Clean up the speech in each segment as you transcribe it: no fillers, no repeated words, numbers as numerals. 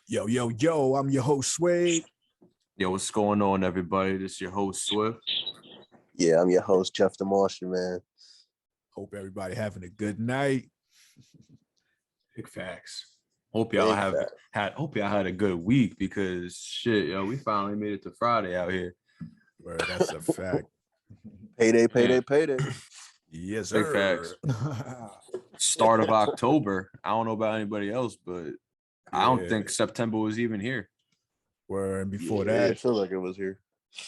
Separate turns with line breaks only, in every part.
Yo, I'm your host, Sway.
Yo, what's going on, everybody? This is your host, Swift.
Yeah, I'm your host, Jeff the Martian, man.
Hope everybody having a good night.
Big facts. Hope y'all had a good week because shit, yo, we finally made it to Friday out here.
Word, that's a fact.
Payday.
Yes,
Big
sir.
Start of October. I don't know about anybody else, but I don't think September was even here.
Word, and before
I
that,
feel like it was here.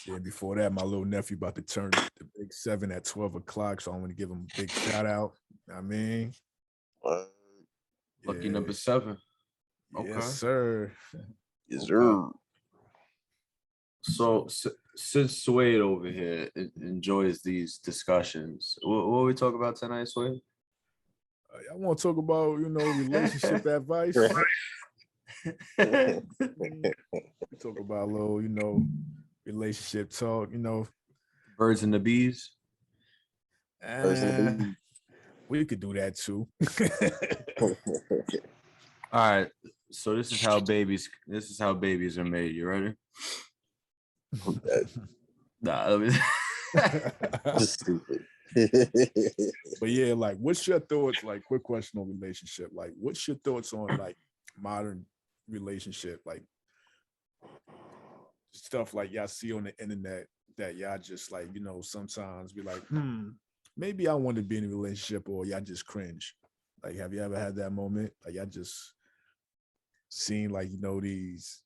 Yeah, before that, my little nephew about to turn the big 7 at 12 o'clock, so I want to give him a big shout out. I mean,
Lucky number 7. Okay.
Yes, sir.
Yes, sir.
So since Suede over here enjoys these discussions, what we talk about tonight, Suede?
I want to talk about, relationship advice. Talk about a little, relationship talk,
Birds and the bees.
We could do that too.
All right. So this is how babies are made. You ready? Nah,
Stupid.
But yeah, like, what's your thoughts? Like, quick question on relationship. Like, what's your thoughts on like modern relationship? Like stuff like y'all see on the internet that y'all just like, sometimes be like, maybe I want to be in a relationship, or y'all just cringe. Like, have you ever had that moment? Like, y'all just seen like, these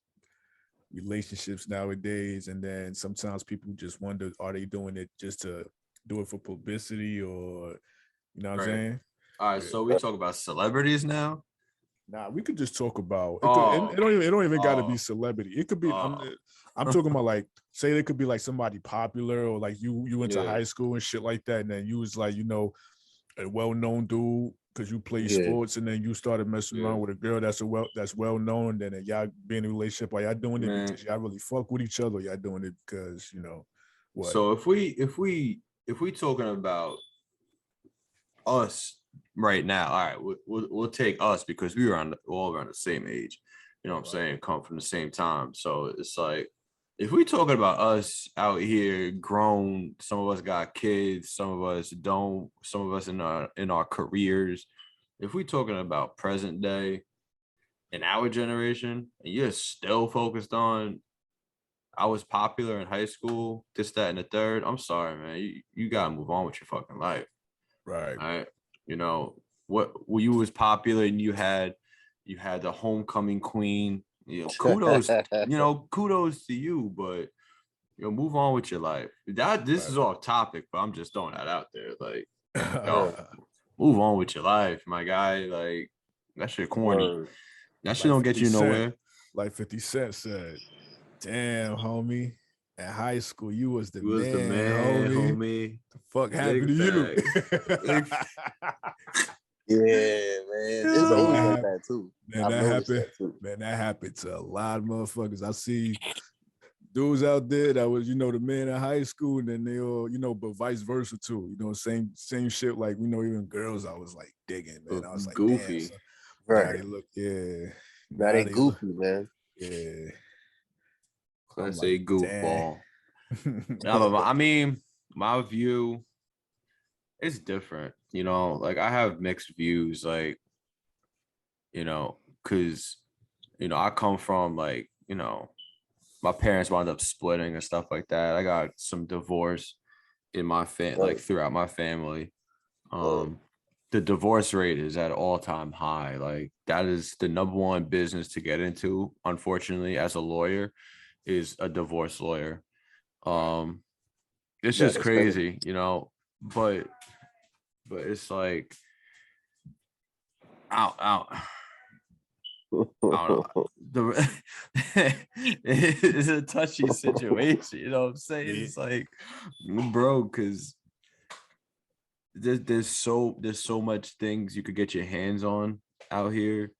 relationships nowadays, and then sometimes people just wonder, are they doing it just to do it for publicity, or what I'm saying?
All right, so we talk about celebrities now.
Nah, we could just talk about it. It don't even got to be celebrity. It could be. I'm talking about, like, say it could be like somebody popular, or like you went to high school and shit like that, and then you was like, a well-known dude because you play sports, and then you started messing around with a girl that's well known, and then y'all be in a relationship. Are y'all doing it because y'all really fuck with each other, or y'all doing it because what?
So if we talking about us right now, all right, we'll take us because we were all around the same age. You know what I'm saying? Come from the same time. So it's like, if we talking about us out here, grown, some of us got kids, some of us don't, some of us in our careers. If we talking about present day in our generation, and you're still focused on, I was popular in high school, this, that, and the third, I'm sorry, man. You gotta move on with your fucking life.
Right.
All right. You was popular and you had the homecoming queen. Kudos, kudos to you, but move on with your life. This is off topic, but I'm just throwing that out there. Like, move on with your life, my guy. Like, that shit corny. That shit don't get you nowhere.
Like 50 Cent said, damn, homie. At high school, you was the man, homie. The fuck happened to you?
Yeah, man. It's always like that too.
Man, that happened to a lot of motherfuckers. I see dudes out there that was, the man in high school, and then they all, but vice versa too. Same shit. Like, even girls, I was like digging, man. I was like,
goofy.
Damn,
right.
Now they look,
Now they goofy, man.
Yeah.
I say goofball. I mean, my view is different. Like, I have mixed views. Like, because I come from, like, my parents wound up splitting and stuff like that. I got some divorce in my like throughout my family. The divorce rate is at all-time high. Like, that is the number one business to get into, unfortunately, as a lawyer, is a divorce lawyer. It's just crazy, but it's like, I don't know. It's a touchy situation, you know what I'm saying? It's like, bro, because there's so much things you could get your hands on out here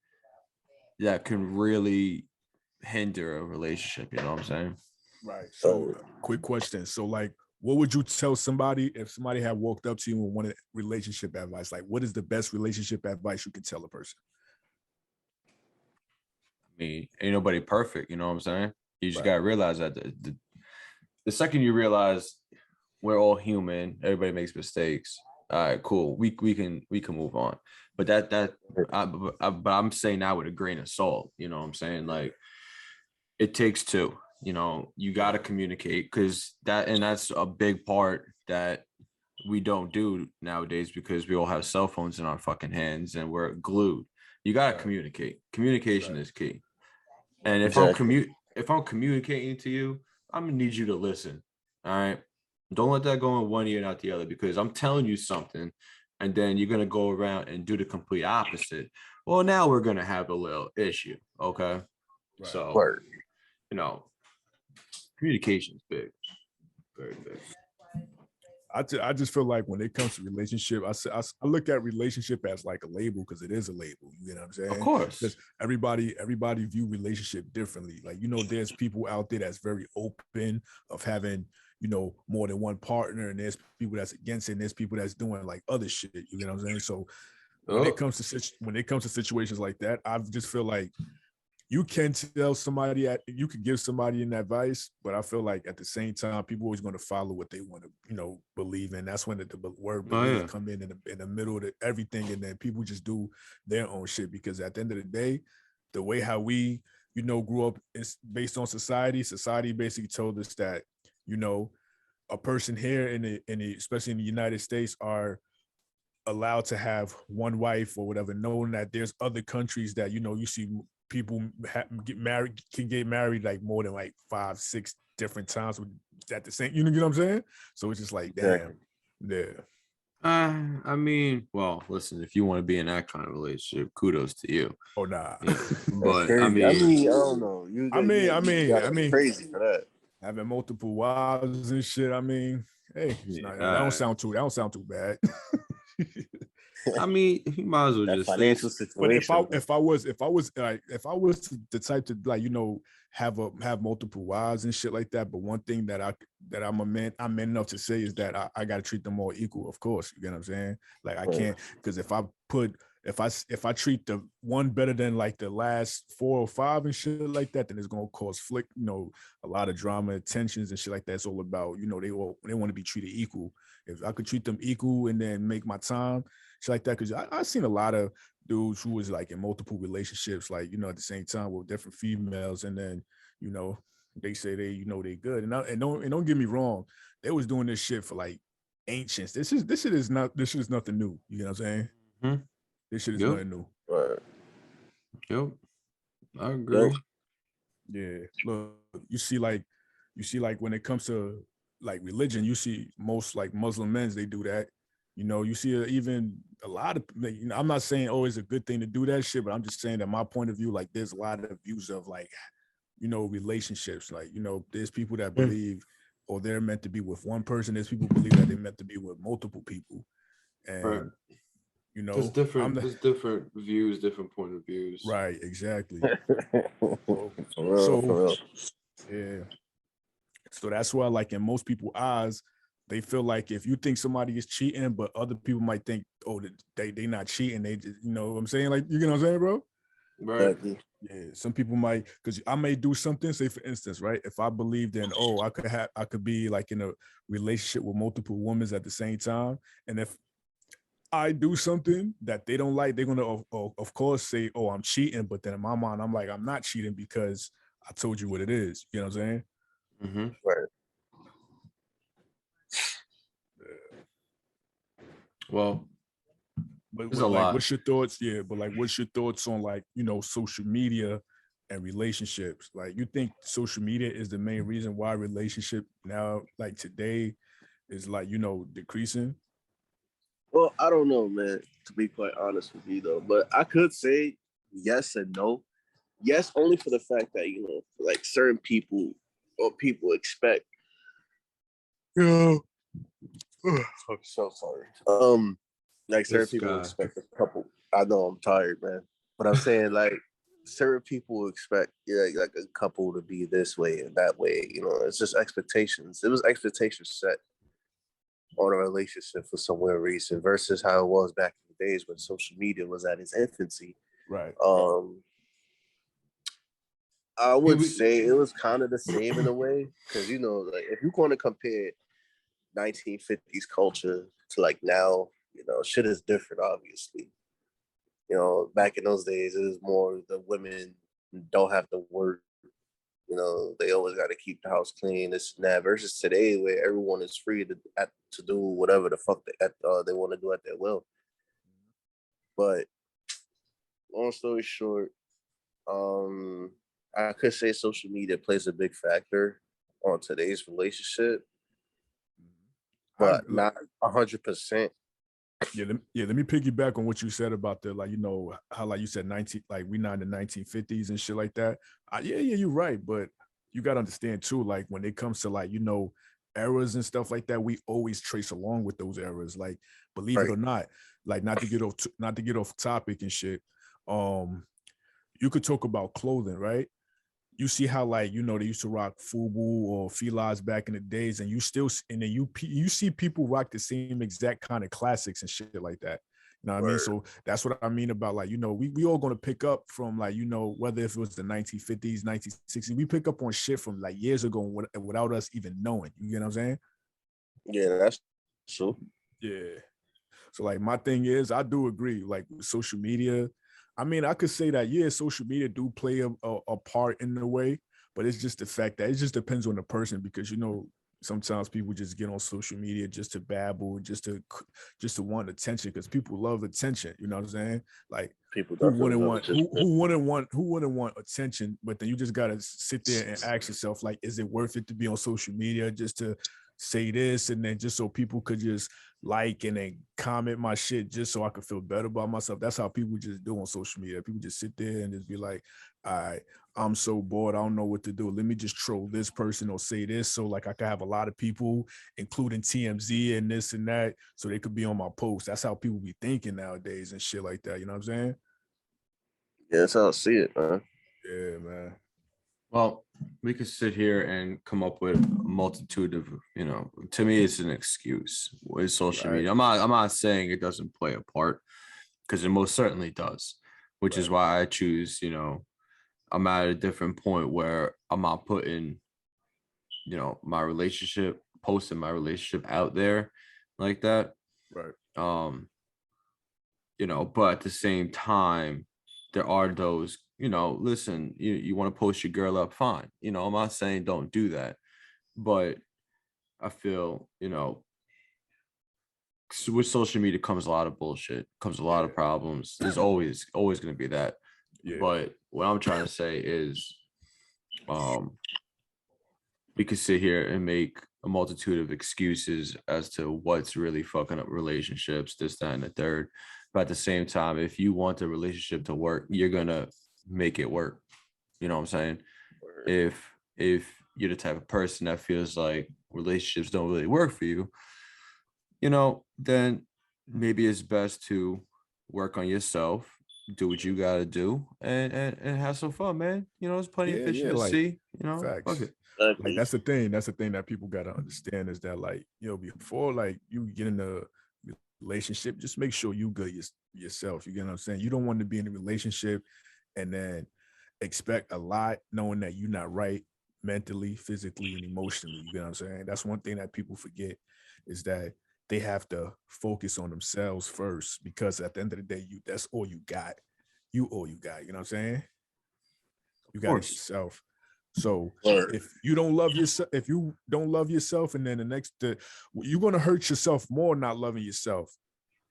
that can really hinder a relationship, you know what I'm saying?
Right. So, quick question. So, like, what would you tell somebody if somebody had walked up to you and wanted relationship advice? Like, what is the best relationship advice you can tell a person?
mean, ain't nobody perfect. You know what I'm saying? You just gotta realize that the second you realize we're all human, everybody makes mistakes. All right, cool. We can move on. But but I'm saying that with a grain of salt. You know what I'm saying? Like, it takes two. You know, you got to communicate, because that's a big part that we don't do nowadays, because we all have cell phones in our fucking hands and we're glued. You got to communicate. Communication is key. And if I'm communicating to you, I'm gonna need you to listen. All right. Don't let that go in one ear and out the other, because I'm telling you something, and then you're gonna go around and do the complete opposite. Well, now we're gonna have a little issue. Okay. Right. So, you know, communication is big, very big.
I just feel like when it comes to relationship, I look at relationship as like a label, because it is a label. You know what I'm saying?
Of course.
Because everybody view relationship differently. Like, you know, there's people out there that's very open of having, you know, more than one partner, and there's people that's against it, and there's people that's doing like other shit. You know what I'm saying? So when it comes to situations like that, I just feel like you can tell somebody, you could give somebody an advice, but I feel like at the same time, people always going to follow what they want to, you know, believe in. That's when the word believe come in the middle of everything, and then people just do their own shit, because at the end of the day, the way how we, you know, grew up is based on society. Society basically told us that, you know, a person here especially in the United States are allowed to have one wife or whatever, knowing that there's other countries that, you know, you see people can get married like more than like 5-6 different times at the same, you know what I'm saying? So it's just like, damn. Yeah.
I mean, well, listen, if you want to be in that kind of relationship, kudos to you.
Oh, nah.
Yeah. But
I mean, I don't know.
I mean,
crazy for that.
Having multiple wives and shit. I mean, hey, that don't sound too bad.
I mean, he might as well just
financial situation.
But if I was the type to, like, you know, have multiple wives and shit like that, but one thing that I'm man enough to say is that I got to treat them all equal. Of course, you get what I'm saying? Like, I can't, because if I treat the one better than like the last 4 or 5 and shit like that, then it's gonna cause a lot of drama, tensions and shit like that. It's all about, you know, they want to be treated equal. If I could treat them equal and then make my time, shit like that, because I've seen a lot of dudes who was like in multiple relationships, like, you know, at the same time with different females, and then, you know, they say they, you know, they good, and don't get me wrong, they was doing this shit for like ancients. This shit is nothing new. You know what I'm saying?
Mm-hmm.
This shit is nothing new.
Right.
Yep. I agree.
Yeah. Look, you see like when it comes to like religion, you see most like Muslim men, they do that. You know, you see even a lot of, you know, I'm not saying always a good thing to do that shit, but I'm just saying that my point of view, like, there's a lot of views of like, you know, relationships. Like, you know, there's people that believe or they're meant to be with one person. There's people who believe that they're meant to be with multiple people. And you know,
there's different views, different point of views.
Right, exactly.
For real.
Yeah. So that's why, like, in most people's eyes, they feel like if you think somebody is cheating, but other people might think, oh, they not cheating. They just, you know what I'm saying? Like, you know what I'm saying, bro?
Right.
Yeah. Some people might, because I may do something, say for instance, right? If I believed in, oh, I could be like in a relationship with multiple women at the same time. And if I do something that they don't like, they're gonna of course say, oh, I'm cheating. But then in my mind, I'm like, I'm not cheating because I told you what it is. You know what I'm saying?
Mm-hmm.
Right.
Well,
there's a lot. What's your thoughts? Yeah, but like, what's your thoughts on, like, you know, social media and relationships? Like, you think social media is the main reason why relationship now, like today, is like, you know, decreasing?
Well, I don't know, man, to be quite honest with you, though. But I could say yes and no. Yes, only for the fact that, you know, like certain people or people expect. I'm so sorry. Like certain people expect a couple. I know I'm tired, man. But I'm saying, like, certain people expect, like a couple to be this way and that way. You know, it's just expectations. It was expectations set on a relationship for some weird reason versus how it was back in the days when social media was at its infancy.
Right.
I would say it was kind of the same in a way, because like if you're going to compare 1950s culture to like now, shit is different. Obviously, back in those days, it was more the women don't have to work. They always got to keep the house clean. This and that. Versus today, where everyone is free to do whatever the fuck they want to do at their will. But long story short, I could say social media plays a big factor on today's relationship, but not 100%.
Yeah, let me piggyback on what you said about the how like you said we not in the 1950s and shit like that. Yeah, you're right, but you got to understand too, like when it comes to eras and stuff like that, we always trace along with those eras. Like, believe it or not, like not to get off topic and shit. You could talk about clothing, right? You see how they used to rock FUBU or Fila's back in the days, and then you see people rock the same exact kind of classics and shit like that. You know what I mean? So that's what I mean about we all gonna pick up from whether if it was the 1950s, 1960s, we pick up on shit from years ago without us even knowing. You get what I'm saying?
Yeah, that's true.
Yeah. So my thing is, I do agree. Like with social media, I mean, I could say that social media do play a part in the way, but it's just the fact that it just depends on the person because sometimes people just get on social media just to babble, just to want attention because people love attention. You know what I'm saying? Like
people
who wouldn't want attention? But then you just gotta sit there and ask yourself, like, is it worth it to be on social media just to say this and then just so people could just like and then comment my shit just so I could feel better about myself? That's how people just do on social media. People just sit there and just be like, all right, I'm so bored, I don't know what to do. Let me just troll this person or say this so I could have a lot of people, including TMZ and this and that, so they could be on my post. That's how people be thinking nowadays and shit like that. You know what I'm saying?
Yeah, that's how I see it, man.
Yeah, man.
Well, we could sit here and come up with a multitude of, to me, it's an excuse with social media. I'm not saying it doesn't play a part because it most certainly does, which is why I choose, I'm at a different point where I'm not putting, my relationship, posting my relationship out there like that.
Right.
But at the same time, there are those, listen, you want to post your girl up, fine. I'm not saying don't do that, but I feel, with social media comes a lot of bullshit, comes a lot of problems. There's always going to be that. Yeah. But what I'm trying to say is, we could sit here and make a multitude of excuses as to what's really fucking up relationships, this, that, and the third. But at the same time, if you want the relationship to work, you're gonna make it work. You know what I'm saying? If you're the type of person that feels like relationships don't really work for you, then maybe it's best to work on yourself, do what you gotta do, and have some fun, man. There's plenty of fish in the sea.
Facts.
Fuck it.
Like that's the thing that people gotta understand is that before you get in a relationship, just make sure you good yourself. You get what I'm saying? You don't want to be in a relationship and then expect a lot knowing that you're not right mentally, physically, and emotionally. You get what I'm saying? That's one thing that people forget is that they have to focus on themselves first because at the end of the day, that's all you got. You all you got. You know what I'm saying? You got it yourself. So if you don't love yourself, and then you're gonna hurt yourself more not loving yourself.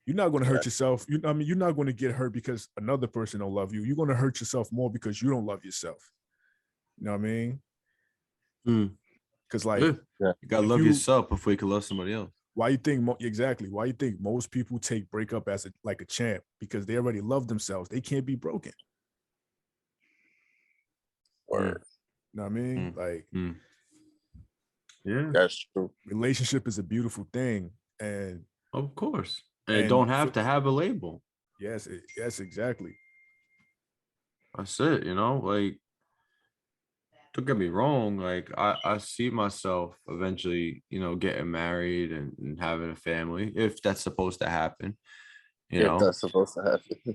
You're not gonna hurt yourself. You're not gonna get hurt because another person don't love you. You're gonna hurt yourself more because you don't love yourself. You know what I mean? Because
you gotta love yourself before you can love somebody else.
Why you think exactly? Why you think most people take breakup as a champ? Because they already love themselves. They can't be broken.
Word.
You know what I mean?
Yeah,
that's true.
Relationship is a beautiful thing, and
of course, and it don't have to have a label.
Yes, exactly.
That's it. Don't get me wrong. I see myself eventually, getting married and having a family if that's supposed to happen. You know,
that's supposed to
happen.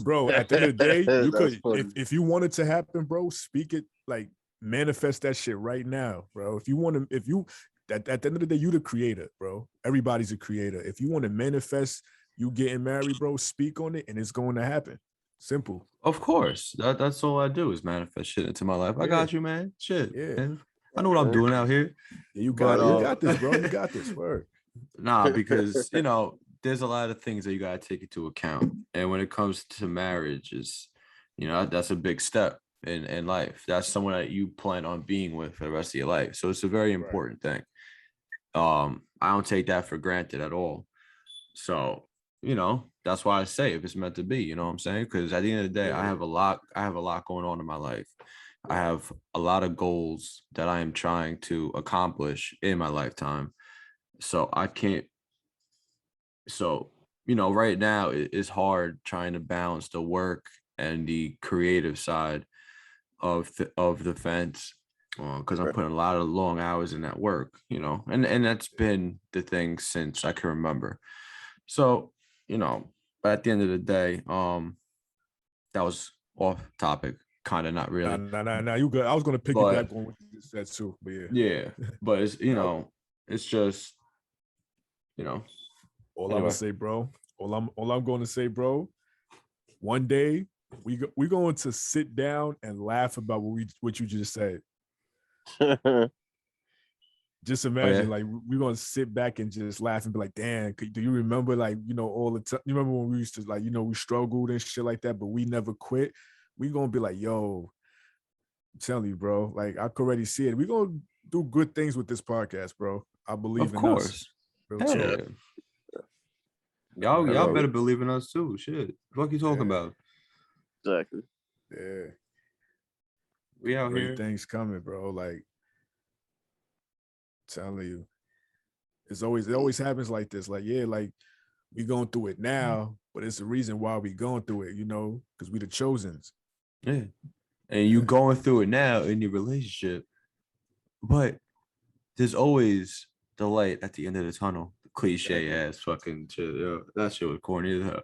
Bro, at the end of the day, you could, if you want it to happen, bro, speak it, like manifest that shit right now, bro. If you want to, if you, at the end of the day, you the creator, bro. Everybody's a creator. If you want to manifest you getting married, bro, speak on it and it's going to happen. Simple.
Of course. That's all I do is manifest shit into my life. I got you, man. Shit.
Yeah.
Man. I know what I'm doing out here.
Yeah, you got this, bro. You got this. Word.
Nah, because you know, there's a lot of things that you gotta take into account. And when it comes to marriage, is that's a big step in life. That's someone that you plan on being with for the rest of your life. So it's a very important thing. I don't take that for granted at all. So, that's why I say if it's meant to be, you know what I'm saying? Because at the end of the day, I have a lot going on in my life. I have a lot of goals that I am trying to accomplish in my lifetime. So I can't. So, right now it's hard trying to balance the work and the creative side of the fence, because I'm putting a lot of long hours in that work, and that's been the thing since I can remember. So, but at the end of the day, that was off topic, kind of, not really.
Nah, you good. I was gonna piggyback on what you just said too, but
yeah, but it's it's just
all I'm gonna say, bro. All I'm going to say, bro. One day we're going to sit down and laugh about what you just said. Just imagine, like, we're gonna sit back and just laugh and be like, "Damn, do you remember, like, all the time? You remember when we used to, like, we struggled and shit like that, but we never quit." We gonna be like, "Yo, I'm telling you, bro. Like, I could already see it. We gonna do good things with this podcast, bro. I believe in us."
Of course. Yeah. Y'all better believe in us too. Shit, what you talking about?
Exactly.
Yeah.
We out
Great
here.
Things coming, bro. Like, telling you, it always happens like this. Like, yeah, like, we going through it now, but it's the reason why we going through it, because we the chosens.
Yeah. And you going through it now in your relationship, but there's always the light at the end of the tunnel. The cliche ass fucking shit. Yo, that shit was corny as hell.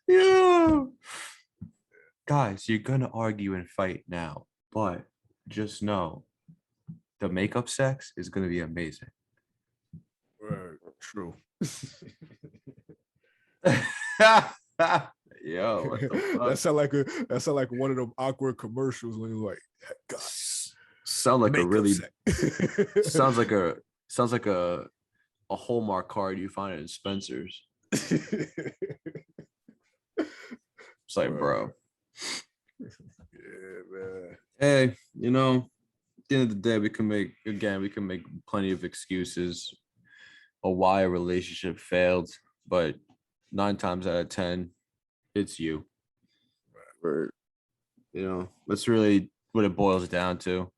Yeah. Guys, you're gonna argue and fight now, but just know the makeup sex is gonna be amazing.
True.
Yo, what the fuck?
That sound like one of them awkward commercials when you're like, God,
sound like a really sounds like a Hallmark card you find in Spencer's. It's like, bro.
Yeah, man.
Hey, at the end of the day, we can make plenty of excuses of why a relationship failed, but 9 times out of 10, it's you.
Right.
That's really what it boils down to.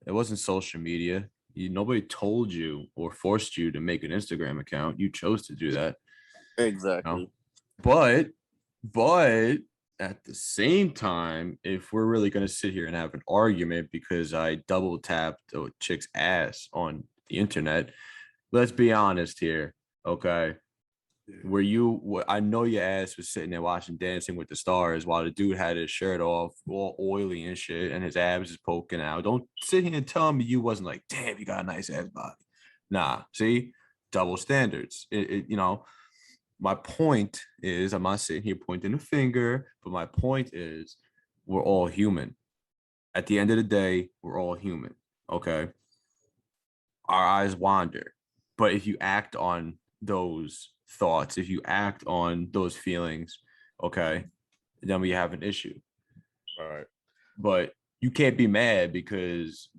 It wasn't social media. Nobody told you or forced you to make an Instagram account. You chose to do that.
Exactly.
But at the same time, if we're really going to sit here and have an argument because I double tapped a chick's ass on the internet, let's be honest here, okay? I know your ass was sitting there watching Dancing with the Stars while the dude had his shirt off, all oily and shit, and his abs is poking out. Don't sit here and tell me you wasn't like, damn, you got a nice ass body. Nah, see, double standards. My point is, I'm not sitting here pointing a finger, but my point is, we're all human. At the end of the day, we're all human. Okay, our eyes wander, but if you act on those thoughts, if you act on those feelings, okay, then we have an issue.
All right.
But you can't be mad because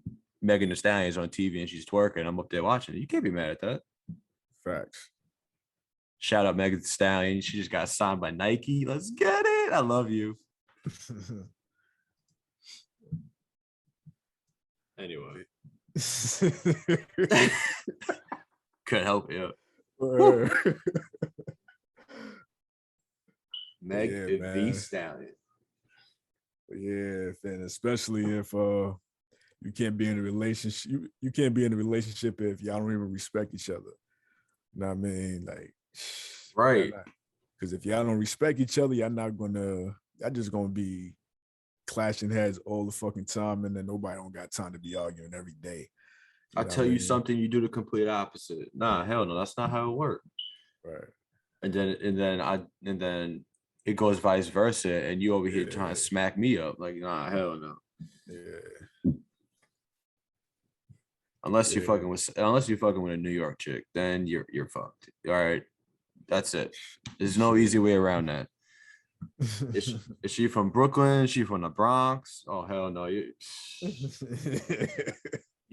Megan Thee Stallion's on TV and she's twerking. I'm up there watching it. You can't be mad at that.
Facts.
Shout out Megan Thee Stallion. She just got signed by Nike. Let's get it. I love you. Anyway. Couldn't help it. Meg Thee Stallion.
Yeah, and especially if you can't be in a relationship. You can't be in a relationship if y'all don't even respect each other. know what I mean? Like,
right.
Because if y'all don't respect each other, y'all just gonna be clashing heads all the fucking time, and then nobody don't got time to be arguing every day.
I tell you something, you do the complete opposite. Nah, hell no, that's not how it works.
Right.
And then it goes vice versa, and you over here trying to smack me up. Like, nah, hell no.
Yeah.
Unless you're fucking with a New York chick, then you're fucked. All right. That's it. There's no easy way around that. Is she from Brooklyn? Is she from the Bronx? Oh hell no. You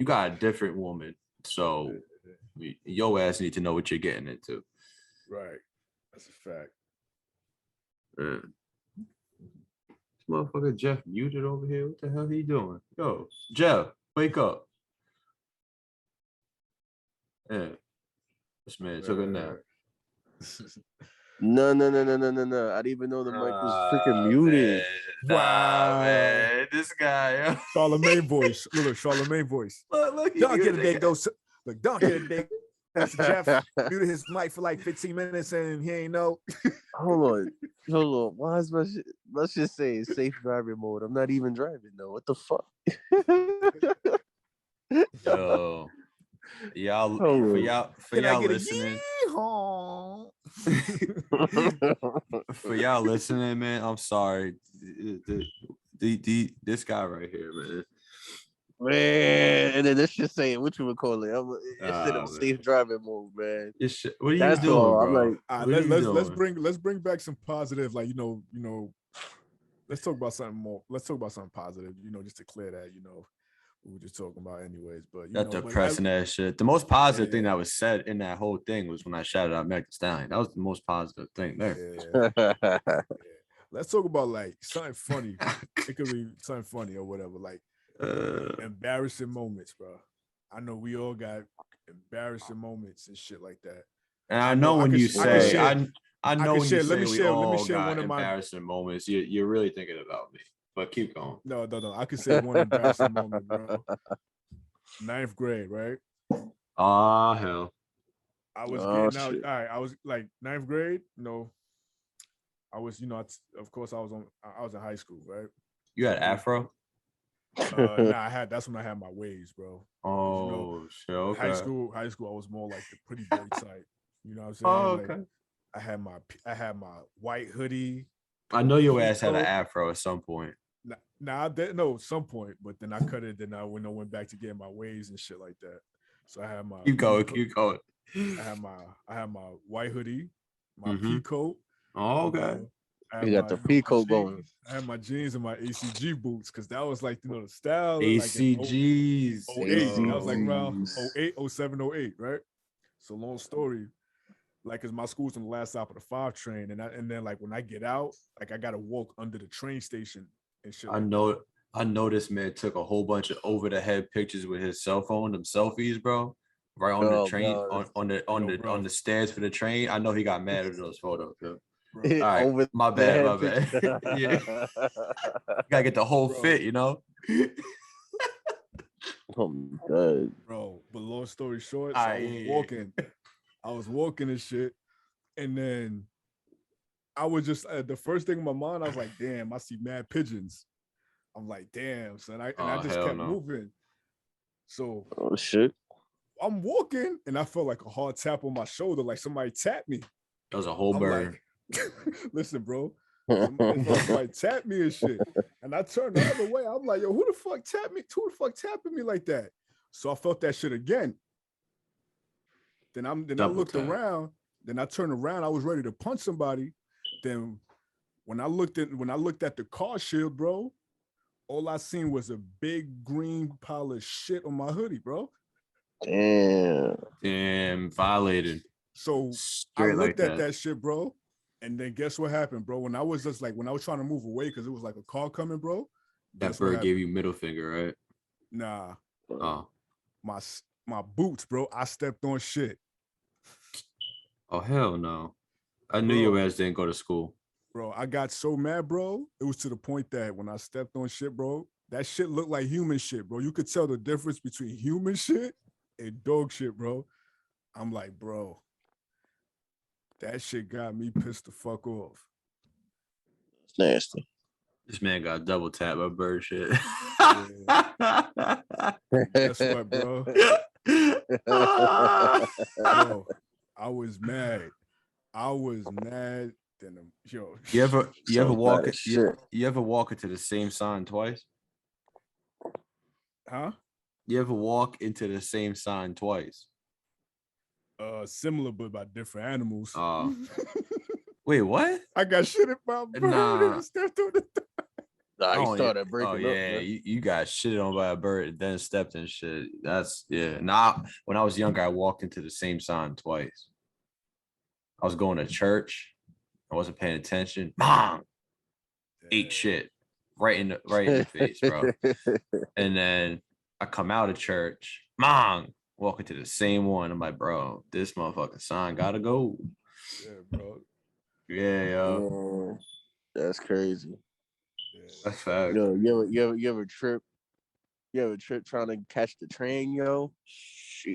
got a different woman. So your ass need to know what you're getting into.
Right. That's a fact.
This motherfucker Jeff muted over here. What the hell he doing? Yo, Jeff, wake up. Yeah. This man took a nap.
No. I didn't even know the mic was freaking muted.
Wow,
man. This guy.
Charlemagne voice. Look, Charlemagne voice.
Look,
don't get a big dose. Look, don't get a big. Jeff muted his mic for like 15 minutes and he ain't know.
Hold on. Why is my shit? Let's just say safe driving mode. I'm not even driving though. What the fuck?
Yo. Y'all for y'all listening. For y'all listening, man, I'm sorry. This guy right here,
man. And then let's just say what you would call it. Instead of safe driving mode, man.
What are you doing, bro?
I'm like, let's bring back some positive, like let's talk about something more. Let's talk about something positive, just to clear that, we were just talking about anyways, but
that depressing ass shit. The most positive thing that was said in that whole thing was when I shouted out Meg Thee Stallion. That was the most positive thing there.
Yeah. Let's talk about like something funny. It could be something funny or whatever, like embarrassing moments, bro. I know we all got embarrassing moments and shit like that.
And I know when you say we all got embarrassing moments, you're really thinking about me. But keep going.
No. I could say one embarrassing moment, bro. 9th grade, right?
Ah, hell.
I was getting out. All right, I was like 9th grade. I was, of course, I was in high school, right?
You had afro?
Nah, that's when I had my waves, bro.
Oh, shit. Okay.
High school, I was more like the pretty boy type. You know what I'm saying?
Oh, okay.
Like, I had my white hoodie.
I know your ass had an afro at some point.
I didn't know at some point, but then I cut it. Then I went back to get my waves and shit like that. So I had my
keep going.
I had my white hoodie, my pea coat.
Oh, okay.
You got the pea coat going.
I had my jeans and my ACG boots because that was like the style.
ACGs.
Like 08. That was like around 08, 07, 08, right? So long story. Like, cause my school's on the last stop of the 5 train, and then like when I get out, like I gotta walk under the train station and shit.
I know this man took a whole bunch of over the head pictures with his cell phone, them selfies, bro. Right on the train, on the stairs for the train. I know he got mad at those photos. Bro. All right, my bad. Yeah, gotta get the whole fit,
Oh god,
bro. But long story short, so I was walking and shit, and then I was just the first thing in my mind, I was like, damn, I see mad pigeons. I'm like, damn, son. I just kept moving. So
shit.
I'm walking and I felt like a hard tap on my shoulder, like somebody tapped me.
That was a whole bird.
Like, listen, bro. Somebody tapped me and shit. And I turned the other way. I'm like, yo, who the fuck tapped me? Who the fuck tapping me like that? So I felt that shit again. Then I looked around. Then I turned around. I was ready to punch somebody. Then when I looked at the car shield, bro, all I seen was a big green pile of shit on my hoodie, bro.
Damn, violated.
So I looked at that shit, bro. And then guess what happened, bro? When I was trying to move away because it was like a car coming, bro.
That bird gave you middle finger, right?
Nah.
Oh.
My boots, bro. I stepped on shit.
Oh, hell no. I knew your ass didn't go to school.
Bro, I got so mad, bro. It was to the point that when I stepped on shit, bro, that shit looked like human shit, bro. You could tell the difference between human shit and dog shit, bro. I'm like, bro, That shit got me pissed the fuck off.
It's nasty.
This man got double tap by bird shit.
Guess what, bro? Bro, I was mad. Then yo.
You ever walk into the same sign twice?
Huh?
You ever walk into the same sign twice?
Similar but by different animals.
Wait, what?
I got shit in my bird.
Nah.
He started breaking up.
Yeah,
Man.
you got shitted on by a bird, then stepped in shit. That's Nah, when I was younger, I walked into the same sign twice. I was going to church. I wasn't paying attention. Mom, ate shit right in the face, bro. And then I come out of church. Mom, walking to the same one. I'm like, bro, this motherfucking sign gotta go.
Yeah, bro.
Yeah, yo.
That's crazy.
That's fact.
Yo, you ever trip? You ever trip trying to catch the train, yo? Shit.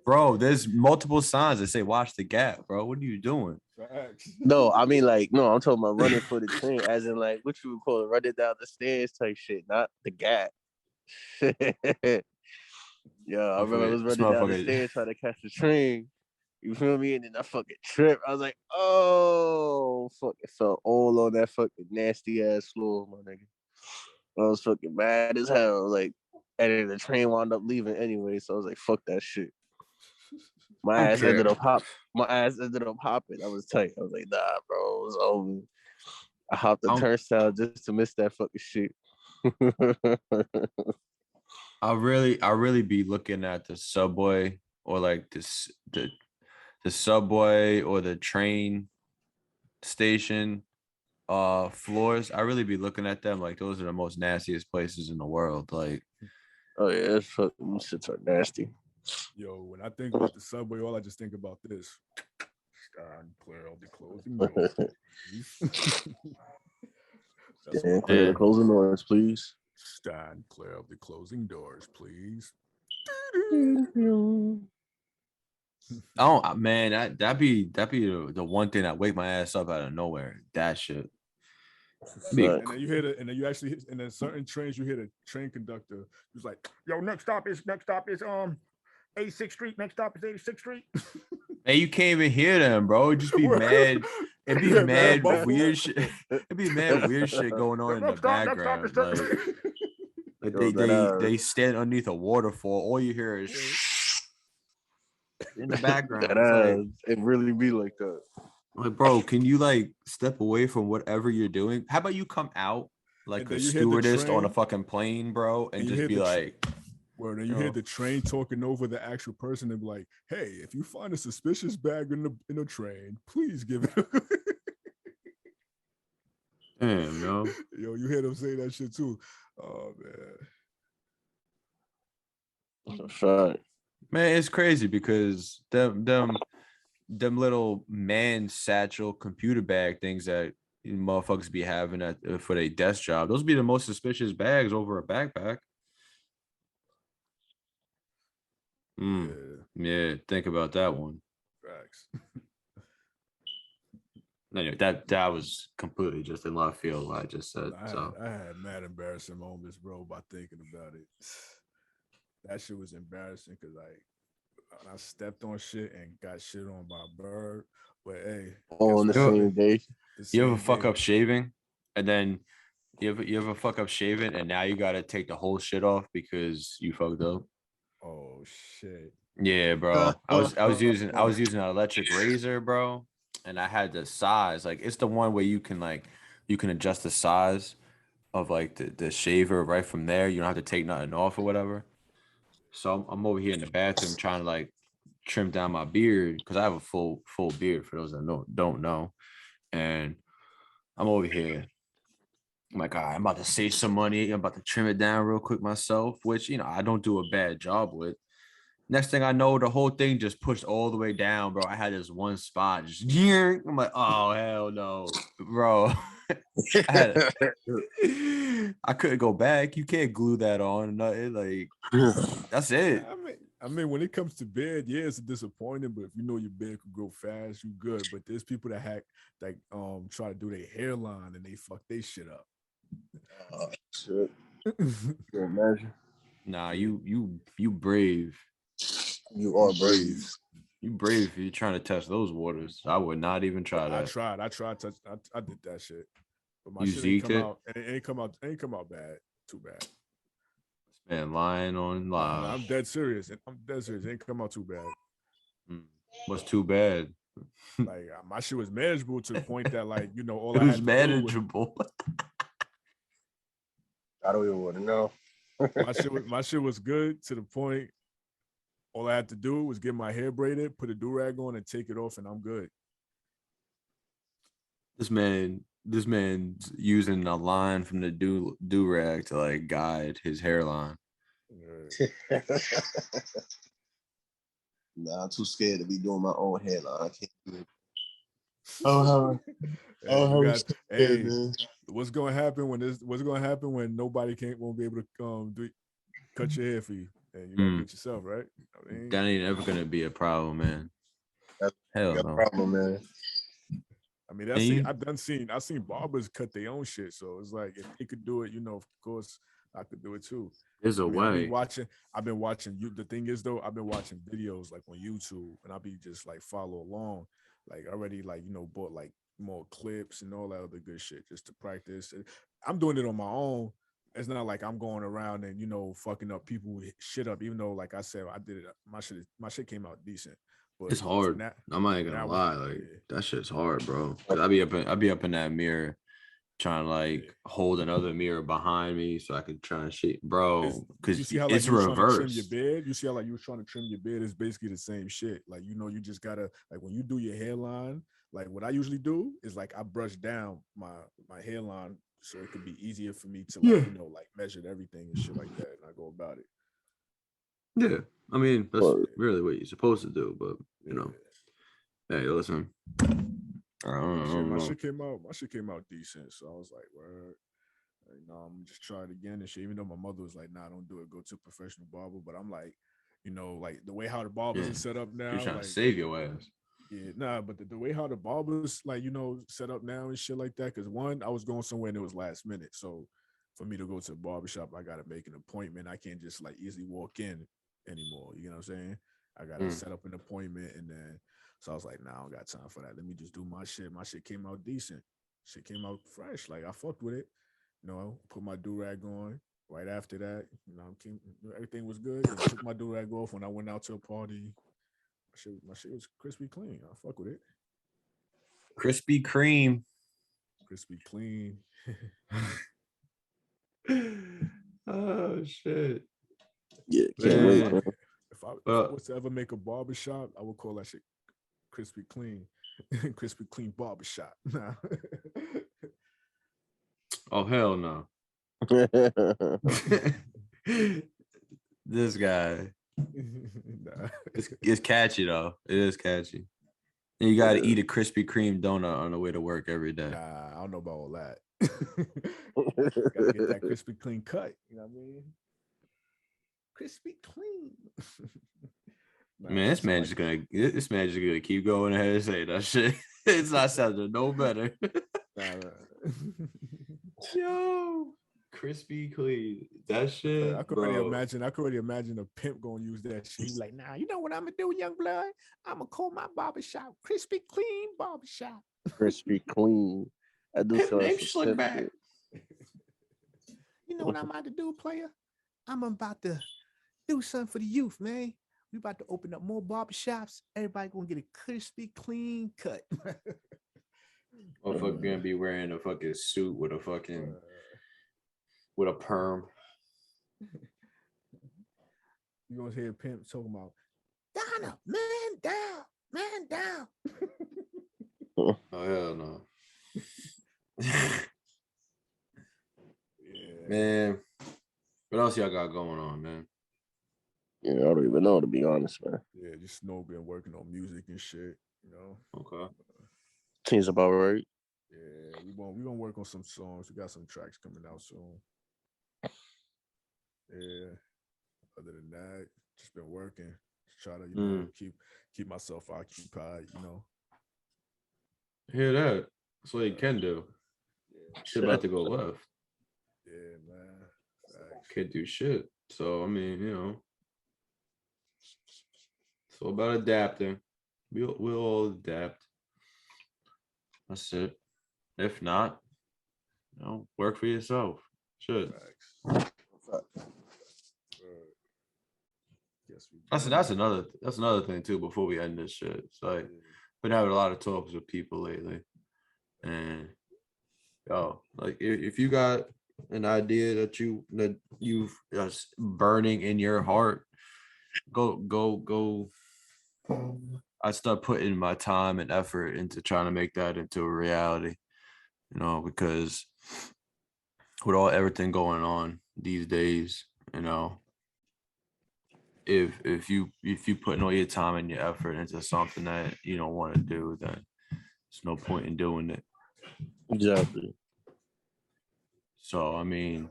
Bro, there's multiple signs that say watch the gap, bro. What are you doing?
No, I mean I'm talking about running for the train, as in like what you would call it, running down the stairs type shit, not the gap. Yeah, I remember I was running down the stairs trying to catch the train. You feel me? And then I fucking tripped. I was like, oh, fucking fell all on that fucking nasty ass floor, my nigga. I was fucking mad as hell. Like, and then the train wound up leaving anyway. So I was like, fuck that shit. My ass ended up hopping. I was tight. I was like, nah, bro, it was over. I hopped the turnstile just to miss that fucking shit.
I really be looking at the subway or like the subway or the train station floors. I really be looking at them like those are the most nastiest places in the world. Like,
oh yeah, it's fucking shits are nasty.
Yo, when I think about the subway, all I just think about this. Clear all the closing doors.
Clear the closing doors, please.
Stand clear of the closing doors, please.
Oh man, that'd be the one thing that wake my ass up out of nowhere. That shit.
And then you hear and then you actually and then certain trains you hear the train conductor who's like, yo, next stop is 86th Street. Next stop is 86th Street.
Hey, you can't even hear them, bro. It'd just be mad. It'd be mad weird shit. It'd be mad weird shit going on in the background. Like they stand underneath a waterfall. All you hear is in the background.
It really be like that.
Like, bro, can you like step away from whatever you're doing? How about you come out like a stewardess on a fucking plane, bro, and just be like.
Well, then you hear the train talking over the actual person and be like, "Hey, if you find a suspicious bag in the train, please give it."
Damn, yo,
you hear them say that shit too. Oh
man,
man, it's crazy because them little man satchel computer bag things that motherfuckers be having for their desk job. Those be the most suspicious bags over a backpack. Yeah, think about that one.
Facts.
No, that was completely just in left field what I just said.
I had mad embarrassing moments, bro, by thinking about it. That shit was embarrassing because I stepped on shit and got shit on by a bird. But hey,
on the same day.
You ever fuck up shaving, and then you ever fuck up shaving, and now you gotta take the whole shit off because you fucked up.
Oh shit.
Yeah, bro. I was using an electric razor, bro, and I had the size. Like it's the one where you can adjust the size of like the shaver right from there. You don't have to take nothing off or whatever. So I'm over here in the bathroom trying to like trim down my beard because I have a full beard for those that don't know. And I'm over here. I'm like, all right, I'm about to save some money. I'm about to trim it down real quick myself, which, I don't do a bad job with. Next thing I know, the whole thing just pushed all the way down, bro. I had this one spot. I'm like, oh, hell no, bro. I couldn't go back. You can't glue that on. Nothing. Like, that's it.
I I mean, when it comes to beard, yeah, it's disappointing. But if you know your beard could grow fast, you good. But there's people that try to do their hairline and they fuck their shit up.
Shit. Imagine.
Nah, you brave.
You are brave.
You brave if you're trying to test those waters. I would not even try that.
I tried. I did that shit, but my
You
shit ain't
zeked
come
it?
out. It ain't come out. Ain't come out bad. Too bad.
Man, lying on live.
No, I'm dead serious. It ain't come out too bad.
What's too bad?
Like my shit was manageable to the point that, like, you know, all
It
I
was
had to
manageable.
I don't even want to know.
my shit was good to the point. All I had to do was get my hair braided, put a do-rag on, and take it off, and I'm good.
This man's using a line from the do-rag to like guide his hairline.
Nah, I'm too scared to be doing my own hairline. I can't do it.
Hey, what's gonna happen when nobody won't be able to cut your hair for you, and you gotta get yourself right? I mean,
that ain't ever gonna be a problem, man. Hell no.
Problem, man.
I mean, I've seen barbers cut their own shit, so it's like if they could do it, you know, of course I could do it too.
There's a way.
I've been watching you. The thing is though, I've been watching videos like on YouTube, and I'll be just like follow along. Like already, like, you know, bought like more clips and all that other good shit just to practice. I'm doing it on my own. It's not like I'm going around and, you know, fucking up people shit up. Even though, like I said, I did it. My shit came out decent. But
it's hard. I'm not even gonna lie. Like that shit's hard, bro. Cause I be up in that mirror, trying to like hold another mirror behind me so I could try and shit, bro. Because
you see how, like,
it's
you trying to trim
reversed.
your beard. You see how, like, you were trying to trim your beard is basically the same shit. Like, you know, you just gotta, like, when you do your hairline, like what I usually do is like I brush down my hairline so it could be easier for me to, like, you know, like measure everything and shit like that, and I go about it.
Yeah, I mean that's really what you're supposed to do, but you know, hey, listen.
My shit came out decent, so I was like, "Word, you know, I'm just try it again and shit." Even though my mother was like, "Nah, don't do it. Go to a professional barber." But I'm like, you know, like the way how the barbers are set up now,
you're trying
like,
to save your ass.
Yeah, nah, but the way how the barbers, like, you know, set up now and shit like that. Because one, I was going somewhere and it was last minute, so for me to go to a barbershop, I gotta make an appointment. I can't just like easily walk in anymore. You know what I'm saying? I gotta set up an appointment, and then so I was like, nah, I don't got time for that. Let me just do my shit. My shit came out decent. Shit came out fresh. Like I fucked with it. You know, put my do rag on. Right after that, you know, everything was good. And took my do rag off when I went out to a party. My shit was crispy clean. I fuck with it.
Krispy Kreme.
Crispy clean.
Oh shit.
Yeah, can't wait, bro.
If I was to ever make a barbershop, I would call that shit Crispy Clean. Crispy Clean Barbershop. Nah.
Oh hell no. This guy.
Nah.
It's catchy though. It is catchy. And you gotta eat a Krispy Kreme donut on the way to work every day.
Nah, I don't know about all that. Gotta get that crispy clean cut. You know what I mean? Crispy clean.
Nah, man, this man's just gonna keep going ahead and say that shit. It's not sounding no better. Yo, crispy clean. That shit.
I could already imagine a pimp gonna use that shit. He's like, nah, you know what I'm gonna do, young blood? I'm gonna call my barbershop Crispy Clean Barbershop.
Crispy Clean. I do
slick back.
You know what I'm about to do, player? I'm about to do something for the youth, man. We about to open up more barbershops. Everybody gonna get a crispy clean cut.
Motherfucker gonna be wearing a fucking suit with a fucking with a perm.
You gonna hear pimp talking about Donna, man down.
Oh hell no. Yeah. Man, what else y'all got going on, man?
Yeah, I don't even know, to be honest, man.
Yeah, just been working on music and shit, you know.
Okay.
Seems about right.
Yeah, we gonna work on some songs. We got some tracks coming out soon. Yeah. Other than that, just been working, try to, you know, keep myself occupied, you know.
Hear that? That's what you can do. Shit about to go left.
Yeah, man. Facts.
Can't do shit. So I mean, you know, it's all about adapting. We'll all adapt. That's it. If not, you know, work for yourself. Shit.
Facts. Yes,
That's another thing too. Before we end this shit, it's like been having a lot of talks with people lately, and yo, like if you got an idea that you've just burning in your heart, go. I start putting my time and effort into trying to make that into a reality, you know, because with everything going on these days, you know, if you putting all your time and your effort into something that you don't want to do, then there's no point in doing it.
Exactly.
So I mean,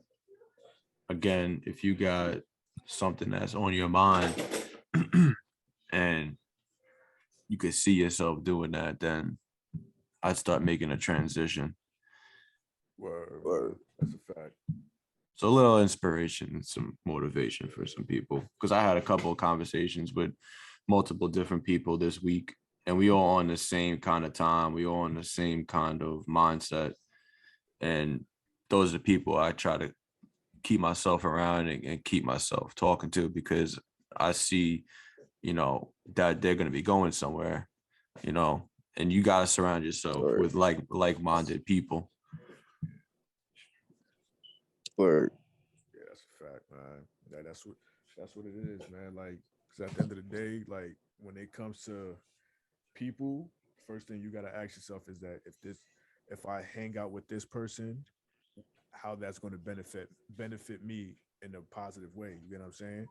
again, if you got something that's on your mind and you could see yourself doing that, then I'd start making a transition.
Word. That's a fact.
So a little inspiration and some motivation for some people. Because I had a couple of conversations with multiple different people this week, and we all on the same kind of time. We all on the same kind of mindset. And those are the people I try to keep myself around and keep myself talking to, because I see, you know, that they're going to be going somewhere, you know, and you got to surround yourself with like-minded people.
Word.
Yeah, that's a fact, man. That's what it is, man. Like, because at the end of the day, like when it comes to people, first thing you got to ask yourself is that if I hang out with this person, how that's going to benefit me in a positive way. You get what I'm saying?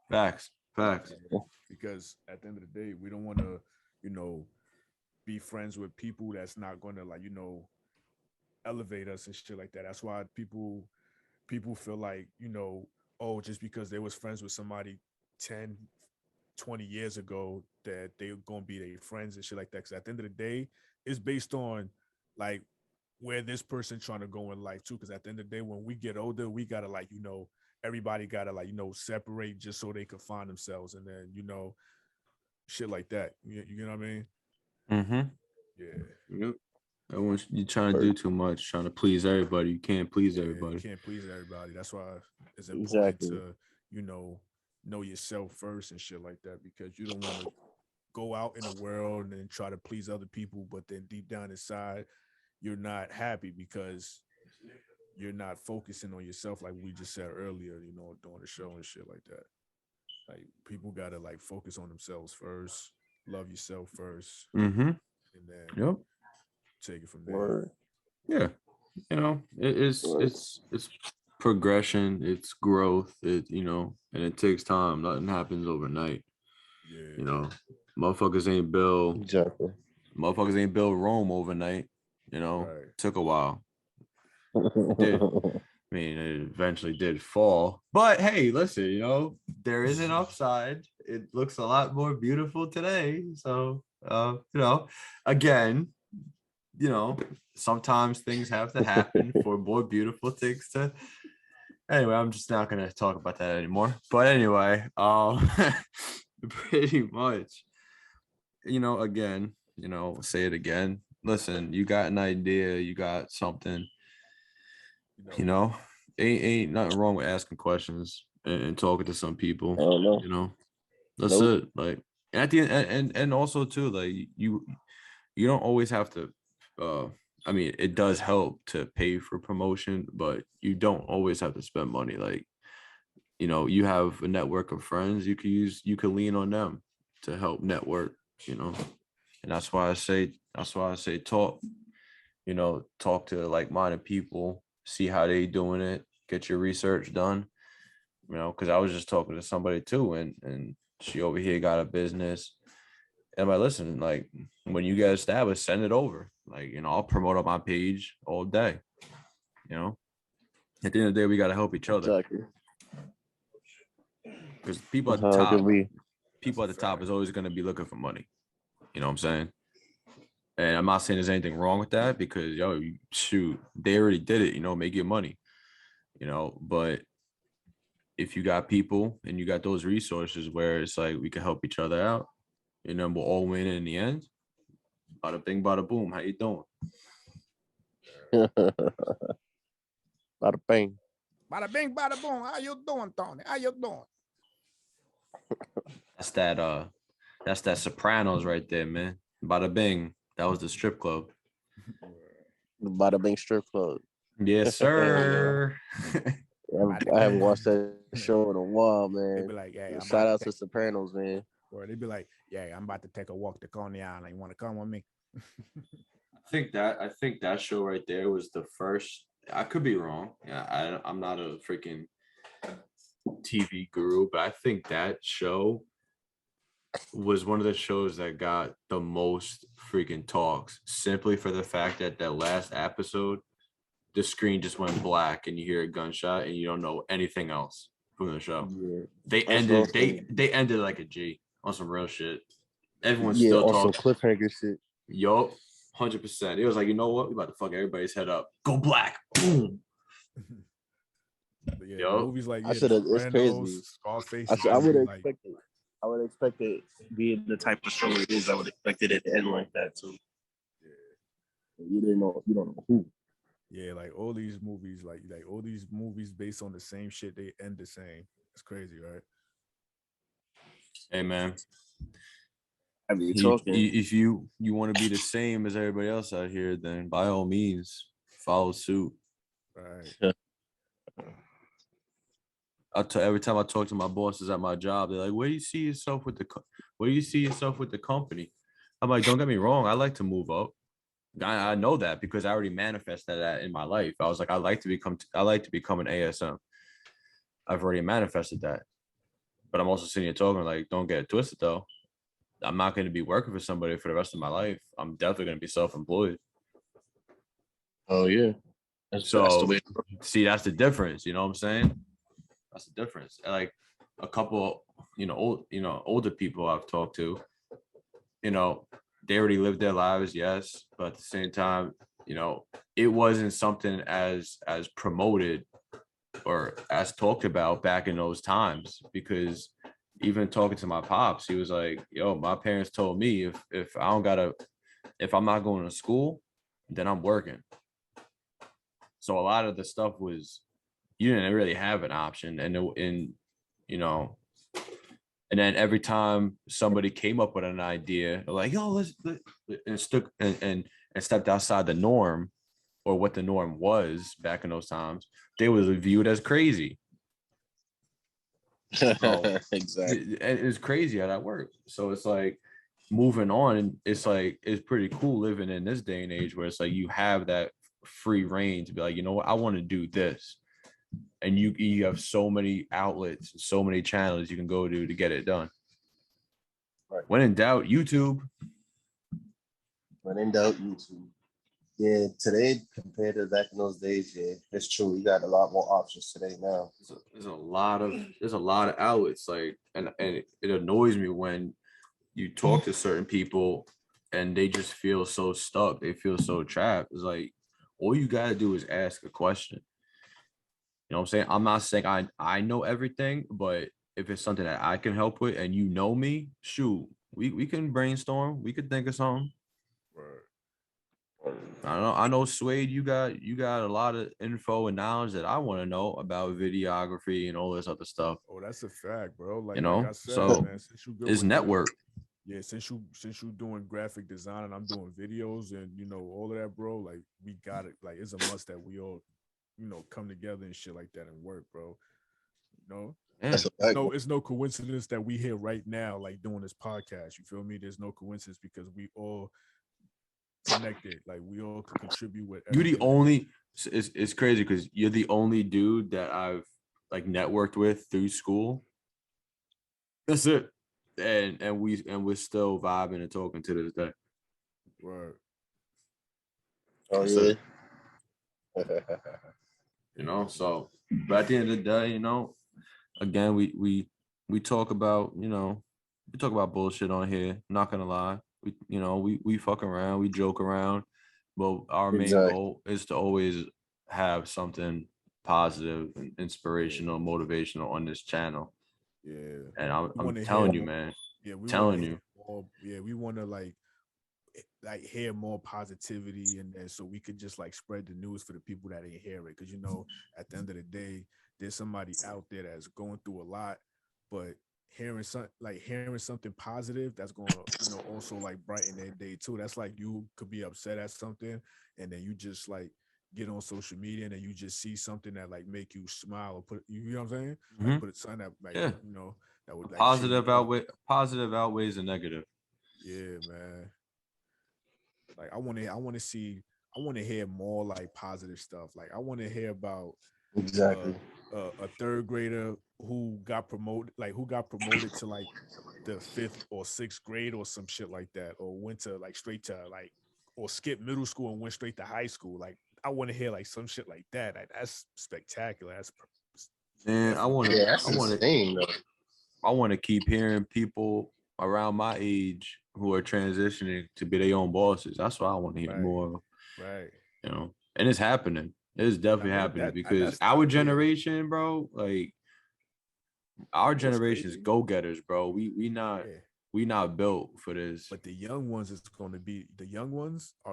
Facts.
Because at the end of the day, we don't want to, you know, be friends with people that's not going to, like, you know, elevate us and shit like that. That's why people feel like, you know, oh, just because they was friends with somebody 10, 20 years ago, that they're gonna be their friends and shit like that. Because at the end of the day, it's based on like where this person trying to go in life too. Because at the end of the day, when we get older, we gotta, like, you know, everybody gotta, like, you know, separate just so they can find themselves, and then, you know, shit like that. You know what I mean?
Mm-hmm.
Yeah.
Yep. You're trying to do too much, trying to please everybody. You can't please everybody.
You can't please everybody. That's why it's important to, you know yourself first and shit like that, because you don't want to go out in the world and try to please other people, but then deep down inside, you're not happy because you're not focusing on yourself, like we just said earlier, you know, during the show and shit like that. Like, people gotta, like, focus on themselves first, love yourself first,
Mm-hmm.
and then take it from there.
Word.
Yeah, you know, it's progression, it's growth, you know, and it takes time. Nothing happens overnight.
Yeah.
You know, motherfuckers ain't build
Exactly.
Rome overnight. You know,
Right.
took a while. It did. I mean, it eventually did fall. But hey, listen, you know, there is an upside. It looks a lot more beautiful today. So, you know, again, you know, sometimes things have to happen for more beautiful things to. Anyway, I'm just not gonna talk about that anymore. But anyway, pretty much, you know, again, you know, say it again. Listen, you got an idea, you got something, you know, ain't nothing wrong with asking questions and talking to some people. You know, that's it. Like at the end, and also too, like you don't always have to. I mean, it does help to pay for promotion, but you don't always have to spend money. Like, you know, you have a network of friends you can lean on them to help network. You know, and that's why I say talk. You know, talk to like-minded people, see how they doing it, get your research done. You know, because I was just talking to somebody too, and she over here got a business. And I'm like, listen, like when you get established, send it over. Like, you know, I'll promote on my page all day. You know, at the end of the day, we got to help each other.
Exactly.
because people at the top is always going to be looking for money. You know what I'm saying? And I'm not saying there's anything wrong with that because shoot, they already did it. Make your money. But if you got people and you got those resources where it's like we can help each other out, we'll all win in the end. Bada bing, bada boom. How you doing?
Bada bing.
Bada bing, bada boom. How you doing, Tony? How you doing?
That's that Sopranos right there, man. Bada bing. That was the strip club.
The Bada Bing strip club.
Yes, sir.
I haven't watched that show in a while, man.
They be like, yeah,
shout out to Sopranos, man.
Or they'd be like, yeah, I'm about to take a walk to Coney Island. You want to come with me?
I think that show right there was the first. I could be wrong. Yeah, I'm not a freaking TV guru, but I think that show was one of the shows that got the most freaking talks, simply for the fact that last episode, the screen just went black and you hear a gunshot and you don't know anything else from the show. Yeah. They ended like a G on some real shit. Everyone's still talking.
Some cliffhanger shit.
Yup, 100%. It was like, you know what? We about to fuck everybody's head up. Go black. Boom.
Yeah, movies like
it's crazy.
Scarface.
I would expect it. I would expect it being the type of show it is. I would expect it to end like that too. Yeah. You don't know who.
Yeah, like all these movies, like all these movies based on the same shit, they end the same. It's crazy, right?
Hey man.
I mean,
if you want to be the same as everybody else out here, then by all means follow suit.
Right.
Every time I talk to my bosses at my job, they're like, "Where do you see yourself with the company?" I'm like, "Don't get me wrong, I like to move up. I know that because I already manifested that in my life. I was like, I like to become an ASM. I've already manifested that. But I'm also sitting here talking like, don't get it twisted though. I'm not going to be working for somebody for the rest of my life. I'm definitely going to be self-employed.
Oh yeah.
That's the way. See, that's the difference. You know what I'm saying? That's the difference. And like a couple, older people I've talked to, they already lived their lives, yes, but at the same time, it wasn't something as promoted or as talked about back in those times. Because even talking to my pops, he was like, "Yo, my parents told me if I'm not going to school, then I'm working." So a lot of the stuff was, you didn't really have an option, and and then every time somebody came up with an idea, like, "Yo, let's," and stepped outside the norm or what the norm was back in those times, they was viewed as crazy. So,
exactly.
It's crazy how that works. So it's like moving on. It's like, it's pretty cool living in this day and age where it's like you have that free reign to be like, you know what, I want to do this. And you have so many outlets, so many channels you can go to get it done. Right. When in doubt, YouTube.
When in doubt, YouTube. Yeah, today compared to back in those days, yeah, it's true. We got a lot more options today now.
There's a lot of outlets, like, and it annoys me when you talk to certain people and they just feel so stuck. They feel so trapped. It's like, all you gotta do is ask a question. You know what I'm saying? I'm not saying I know everything, but if it's something that I can help with and you know me, shoot, we can brainstorm. We could think of something. Right. I know, Suede, you got a lot of info and knowledge that I want to know about videography and all this other stuff.
Oh, that's a fact, bro. Like,
like
I said,
so
man, since you
it's network.
Since you doing graphic design and I'm doing videos and all of that, bro, like we got it. Like, it's a must that we all come together and shit like that and work, bro. It's no coincidence that we here right now, like doing this podcast. You feel me? There's no coincidence because we all connected. Like, we all can contribute with.
You're the only. It's crazy because you're the only dude that I've like networked with through school. That's it, and we're still vibing and talking to this day.
Right.
Oh yeah.
So, but at the end of the day, again, we we talk about, we talk about bullshit on here. Not gonna lie. We fuck around, we joke around, but our main goal is to always have something positive and inspirational, motivational on this channel.
Yeah.
And I'm telling you, man.
Yeah, we
telling you.
We want to like hear more positivity, and so we could just like spread the news for the people that ain't hear it. Because at the end of the day, there's somebody out there that's going through a lot, but hearing something positive that's going to also like brighten their day too. That's like you could be upset at something, and then you just like get on social media and then you just see something that like make you smile or put you know what I'm saying?
Mm-hmm.
Like put something that like that would like
positive outweighs the negative.
Yeah, man. Like I want to hear more like positive stuff. Like I want to hear about a third grader who got promoted to like the 5th or 6th grade or some shit like that, or went to like straight to like, or skipped middle school and went straight to high school. Like I want to hear like some shit like that. Like, that's spectacular.
Man, I want to keep hearing people around my age who are transitioning to be their own bosses. That's what I want to hear more.
Right.
And it's happening. It's definitely happening because our generation, bro, like our generation's go-getters, bro. We not built for this.
But the young ones are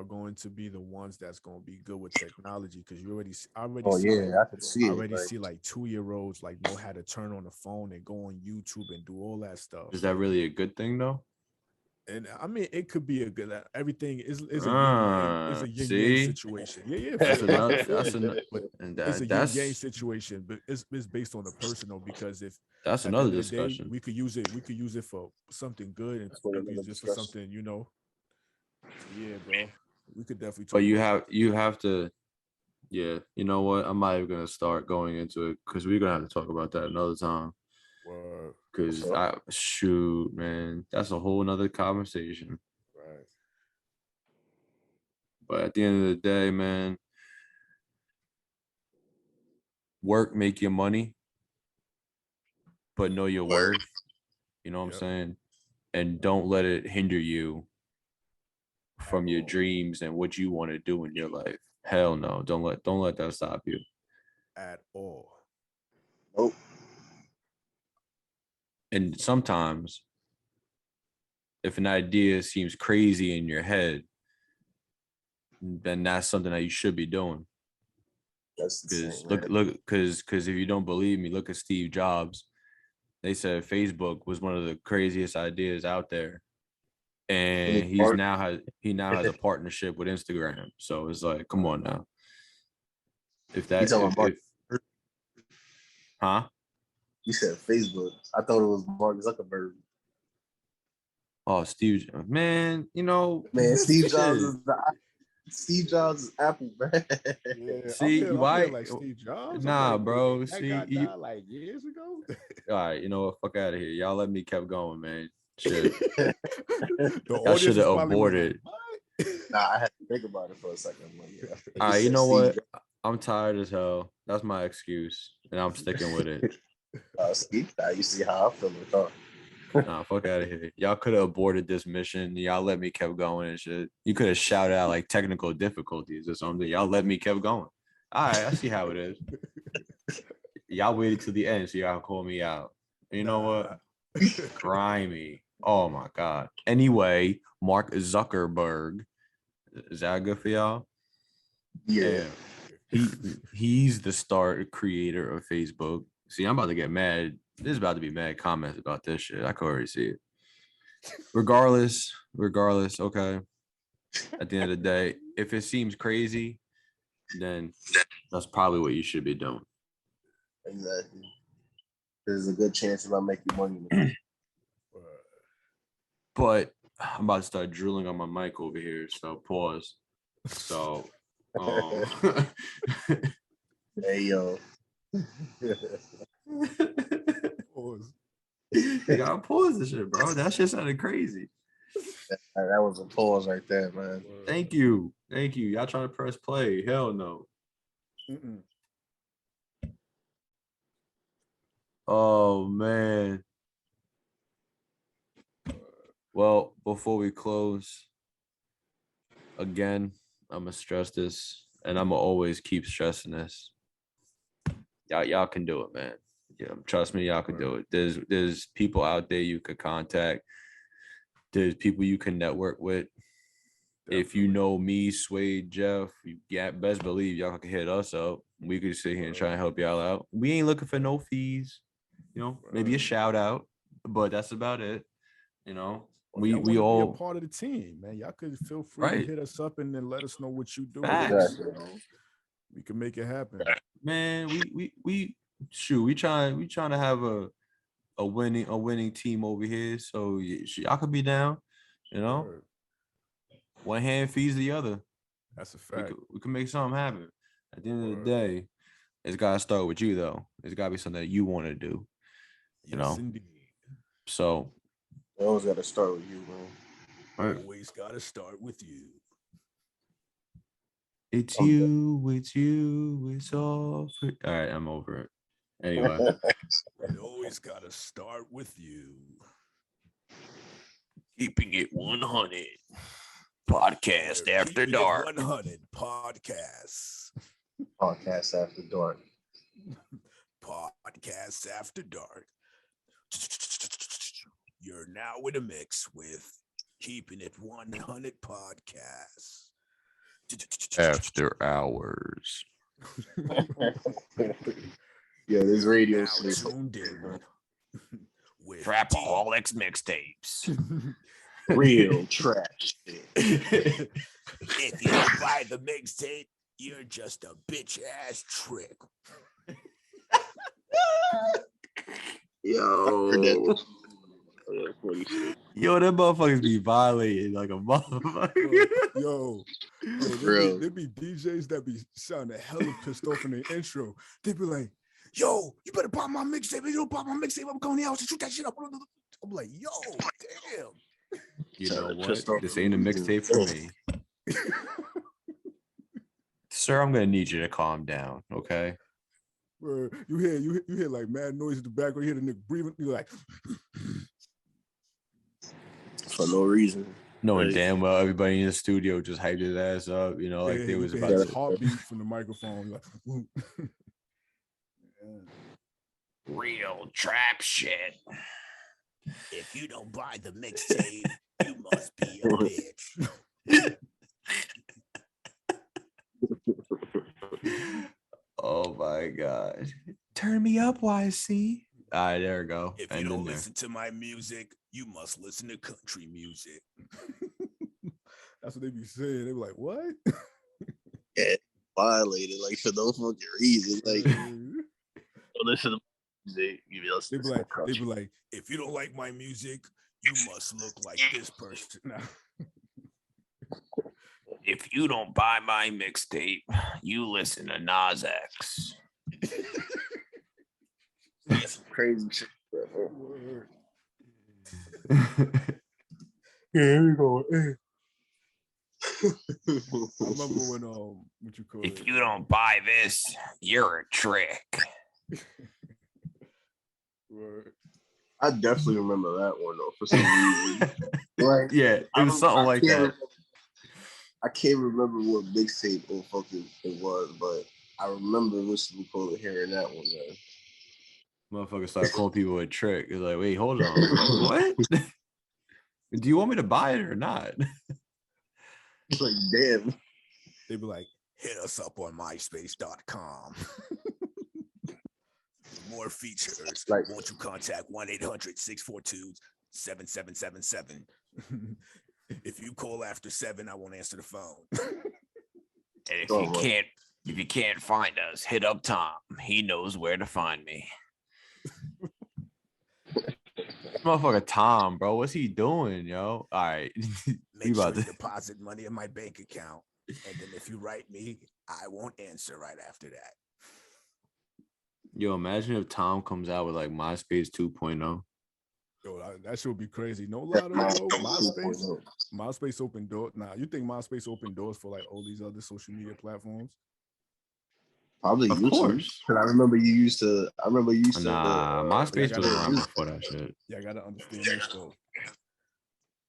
going to be the ones that's going to be good with technology, because I already see like 2-year-olds like know how to turn on the phone and go on YouTube and do all that stuff.
Is that really a good thing though?
And I mean, it could be a good. Everything is a yin-yang situation. Yeah.
That's another.
It's a yin-yang situation, but it's based on the person though. Because if
that's another discussion,
we could use it for something good, and we could use it for something, Yeah, bro, we could definitely.
But you have to. Yeah, you know what? I'm not even gonna start going into it because we're gonna have to talk about that another time. Because shoot, man, that's a whole nother conversation.
Right.
But at the end of the day, man, work, make your money, but know your worth. You know what I'm saying? And don't let it hinder you from your dreams and what you want to do in your life. Hell no. Don't let that stop you.
At all.
Nope.
And sometimes if an idea seems crazy in your head, then that's something that you should be doing. Because if you don't believe me, look at Steve Jobs. They said Facebook was one of the craziest ideas out there, and he now has a partnership with Instagram. So it's like, come on now.
You said Facebook. I thought it was Mark Zuckerberg.
Oh, Steve, man,
Steve Jobs is Apple, man.
Yeah,
see,
why? Like Steve Jobs?
Nah,
like,
bro.
That guy died like years ago.
All right, you know what? Fuck out of here. Y'all let me keep going, man. Shit.
Y'all
should have aborted.
Nah, I had to think about it for a second.
All right, you know what? I'm tired as hell. That's my excuse, and I'm sticking with it.
You see how I feel it, huh?
Nah, fuck out of here. Y'all could have aborted this mission. Y'all let me keep going and shit. You could have shouted out like technical difficulties or something. Y'all let me keep going. All right, I see how it is. Y'all waited till the end so y'all call me out. You know what? Grimy. Oh my God. Anyway, Mark Zuckerberg. Is that good for y'all?
Yeah.
He's the creator of Facebook. See, I'm about to get mad. There's about to be mad comments about this shit. I can already see it. Regardless, okay. At the end of the day, if it seems crazy, then that's probably what you should be doing.
Exactly. There's a good chance if I make you money.
But I'm about to start drooling on my mic over here, so pause. So,
hey yo.
Pause. You gotta pause this shit, bro. That shit sounded crazy.
That was a pause right there, man.
Thank you. Y'all trying to press play? Hell no. Oh man. Well, before we close, again, I'm gonna stress this, and I'm gonna always keep stressing this. Y'all can do it, man. Yeah, trust me, y'all can do it. There's people out there you could contact. There's people you can network with. Definitely. If you know me, Sway, Jeff, you best believe y'all can hit us up. We could sit here and try and help y'all out. We ain't looking for no fees, maybe a shout out, but that's about it. We all
be a part of the team, man. Y'all could feel free to hit us up and then let us know what you do.
Facts.
We can make it happen,
man. We trying to have a winning team over here, so y'all could be down. Sure. One hand feeds the other.
That's a fact.
We can make something happen. At the end of the day, it's gotta start with you, though. It's gotta be something that you want to do.
Yes, indeed.
So
it always gotta start with you, man.
Right. Always gotta start with you.
It's you. It's all for... All right, I'm over it. Anyway,
it always gotta start with you.
Keeping it 100. Podcast After Dark.
100 podcasts.
Podcast After Dark.
Podcast After Dark. You're now in a mix with Keeping It 100 podcasts.
After Hours.
Yeah, this radio
tuned in with
Trapaholics mixtapes.
Real trash.
If you don't buy the mixtape, you're just a bitch ass trick.
Yo,
them motherfuckers be violating like a motherfucker.
Yo, there be DJs that be sounding hella pissed off in the intro. They be like, yo, you better buy my mixtape. If you don't buy my mixtape, I'm going out to shoot that shit up. I'm like, yo, damn.
You know what? This ain't a mixtape for me. Sir, I'm gonna need you to calm down, okay?
Bro, you hear like mad noise in the background, you hear the nigga breathing, you're like
for no reason.
Knowing damn well everybody in the studio just hyped his ass up, like there was about
his heartbeat from the microphone. Like,
real trap shit.
If you don't buy the mixtape, you must be a bitch.
Oh my god. Turn me up, YC. All right, there we go.
If you don't listen to my music, you must listen to country music. That's what they be saying. They be like, what?
Yeah, violated, like for no fucking reason. Like, don't listen to music.
They be like, if you don't like my music, you must look like this person.
If you don't buy my mixtape, you listen to Nas X.
That's crazy shit, bro.
Yeah, here we go. I remember when what you call
it? If you don't buy this, you're a trick.
I definitely remember that one though for some reason. Like,
yeah, it was something like that.
I can't remember what mixtape or fucking it was, but I remember listening to hearing that one, man.
Motherfucker started calling people a trick. It's like, wait, hold on. What? Do you want me to buy it or not?
It's like, damn.
They'd be like, hit us up on myspace.com. More features. Like, won't you contact 1-800-642-7777? If you call after 7, I won't answer the phone.
And if you can't find us, hit up Tom. He knows where to find me. Motherfucker Tom, bro, what's he doing, yo? All right.
Make sure you deposit money in my bank account. And then if you write me, I won't answer right after that.
Yo, imagine if Tom comes out with like MySpace 2.0.
Yo, that shit would be crazy. No lie to MySpace opened doors. Nah, you think MySpace opened doors for like all these other social media platforms?
Probably
of
YouTube.
Course.
Because I remember you used to.
Nah, MySpace was around before that shit.
Yeah, I gotta understand this though.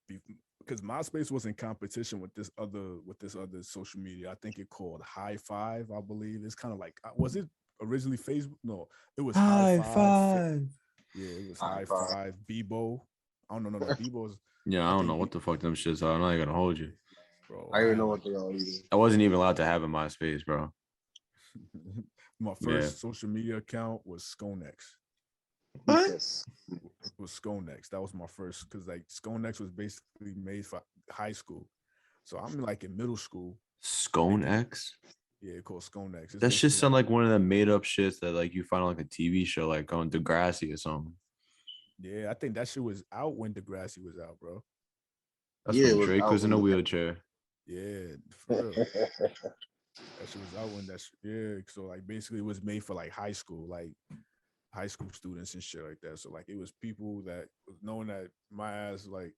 because MySpace was in competition with this other social media. I think it called High Five, I believe. It's kind of like, was it originally Facebook? No, it was High Five. Yeah, it was High Five. Bebo. I don't know. No, Bebo's.
Yeah, I don't know what the fuck them shits are. I'm not gonna hold you,
bro. I don't even know what they are either.
I wasn't even allowed to have a MySpace, bro.
My first social media account was Skonex.
What?
It was Skonex. That was my first, because like Skonex was basically made for high school. So I'm like in middle school.
Skonex?
Yeah, called Skonex.
That shit sound like one of the made up shits that like you find on like a TV show, like on Degrassi or something.
Yeah, I think that shit was out when Degrassi was out, bro.
That's when Drake was in a wheelchair.
Yeah, for real. That shit was out when so like basically it was made for like high school students and shit like that. So like it was people that was knowing that my ass, like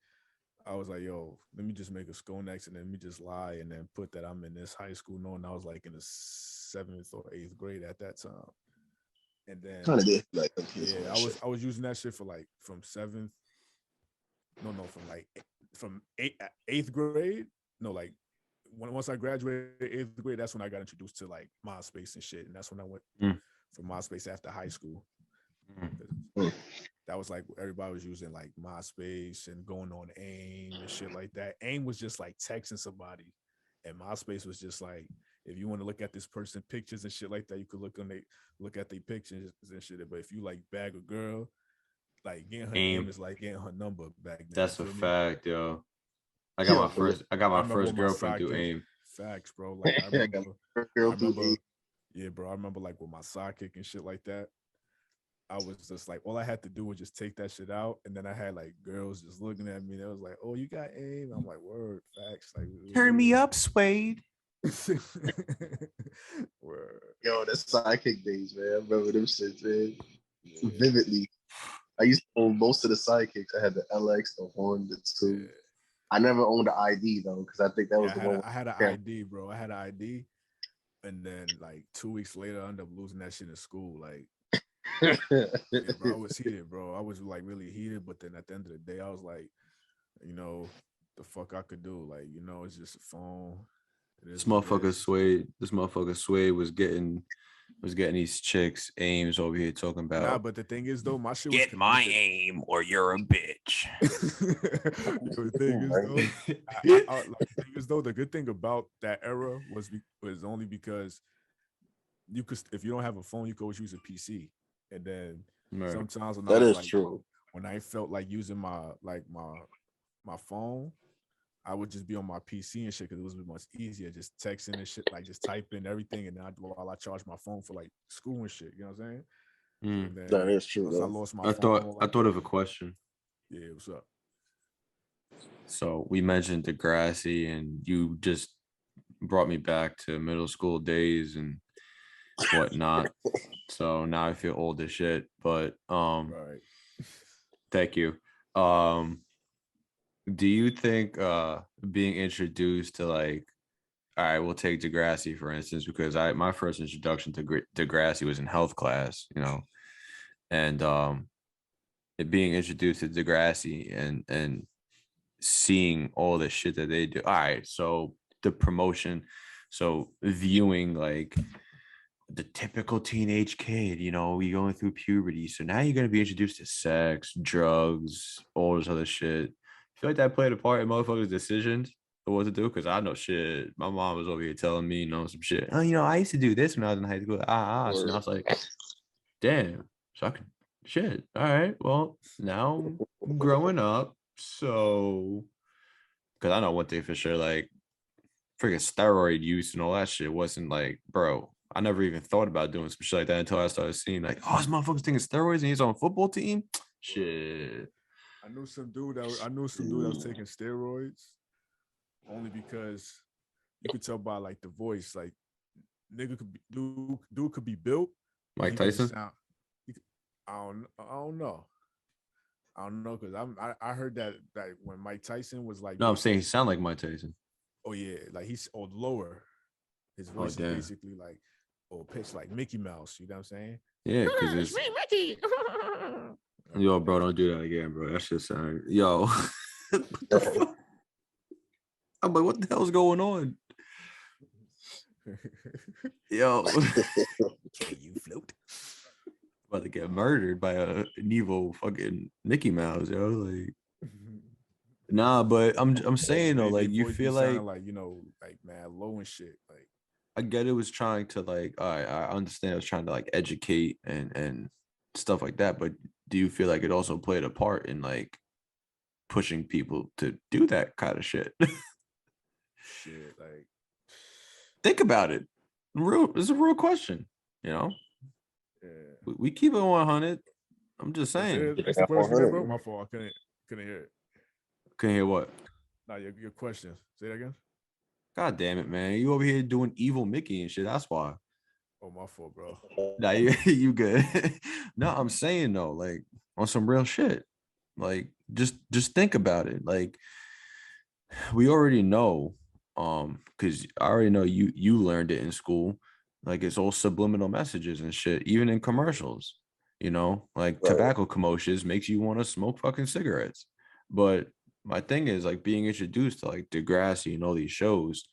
I was like, yo, let me just make a Skonex and then let me just lie and then put that I'm in this high school, knowing I was like in the 7th or 8th grade at that time. And then I was using that shit for like from 7th. From 8th grade. No, like once I graduated 8th grade, that's when I got introduced to like MySpace and shit. And that's when I went from MySpace after high school. That was like everybody was using like MySpace and going on AIM and shit like that. AIM was just like texting somebody, and MySpace was just like, if you want to look at this person pictures and shit like that, you could look at their pictures and shit. But if you like bag a girl, like getting her name is like getting her number back then.
That's a fact, yo. I got my first girlfriend through AIM.
Facts, bro. Like I remember like with my sidekick and shit like that. I was just like, all I had to do was just take that shit out, and then I had like girls just looking at me. They was like, "Oh, you got AIM?" I'm like, "Word, facts." Like,
turn me up, Suede.
Word. Yo, that's sidekick days, man. I remember them shit, man. Yeah. Vividly. I used to own most of the sidekicks. I had the LX, the Horn, the 2. Yeah. I never owned the ID though, because I think that was the one.
I had an ID, bro. I had an ID, and then like 2 weeks later, I ended up losing that shit in school. Like, yeah, bro, I was heated, bro. I was like really heated, but then at the end of the day, I was like, you know, the fuck I could do. Like, you know, it's just a phone.
This motherfucker Suede was getting these chicks AIMs over here talking about.
Nah, but the thing is though, my shit
get my AIM or you're a bitch.
The thing is though, the good thing about that era was only because you could, if you don't have a phone, you could always use a PC. And then sometimes when
that is true.
When I felt like using my phone, I would just be on my PC and shit because it was much easier, just texting and shit, like just typing everything, and then while I charge my phone for like school and shit. You know what I'm saying?
That is true.
I lost my
phone. I thought of a question.
Yeah, what's up?
So we mentioned Degrassi, and you just brought me back to middle school days and whatnot. So now I feel old as shit. But
right.
Thank you. Do you think being introduced to like, all right, we'll take Degrassi for instance, because my first introduction to Degrassi was in health class, you know, and it being introduced to Degrassi and seeing all the shit that they do. All right, so the promotion, so viewing like the typical teenage kid, you know, you going through puberty, so now you're gonna be introduced to sex, drugs, all this other shit. I feel like that played a part in motherfuckers' decisions of what to do, because I know shit. My mom was over here telling me, you know, some shit. Oh, you know, I used to do this when I was in high school. So I was like, damn. So I could, shit. All right. Well, now I'm growing up. So, because I know one thing for sure, like, freaking steroid use and all that shit wasn't like, bro, I never even thought about doing some shit like that until I started seeing, like, oh, this motherfucker's taking steroids and he's on a football team. Shit.
I knew some dude that was taking steroids only because you could tell by like the voice, like nigga could be dude could be built.
Mike Tyson.
I don't know because I heard that when Mike Tyson was like,
no, I'm saying he sound like Mike Tyson.
Oh yeah, like he's lower. His voice is basically like pitch like Mickey Mouse. You know what I'm saying?
Yeah, because it's Mickey. Yo, bro, don't do that again, bro. That shit sound yo. What the fuck? I'm like, what the hell's going on? Yo, can you float? About to get murdered by a evil fucking Mickey Mouse, yo. Like, nah, but I'm saying though, like, you feel like
like mad low and shit. Like,
I get it was trying to like, all right, I understand it was trying to like educate and stuff like that, but do you feel like it also played a part in like pushing people to do that kind of shit?
Shit, like,
think about it. It's a real question, you know.
Yeah.
We keep it 100. I'm just saying.
Ask the question again, bro. My fault. I couldn't hear it.
Couldn't hear what?
No, your question. Say that again.
God damn it, man! You over here doing evil Mickey and shit. That's why.
Oh, my fault, bro.
Nah, you good. No, I'm saying though, like on some real shit. Like just think about it. Like we already know, because I already know you learned it in school. Like it's all subliminal messages and shit, even in commercials. You know, like tobacco commercials makes you want to smoke fucking cigarettes. But my thing is like being introduced to like Degrassi and all these shows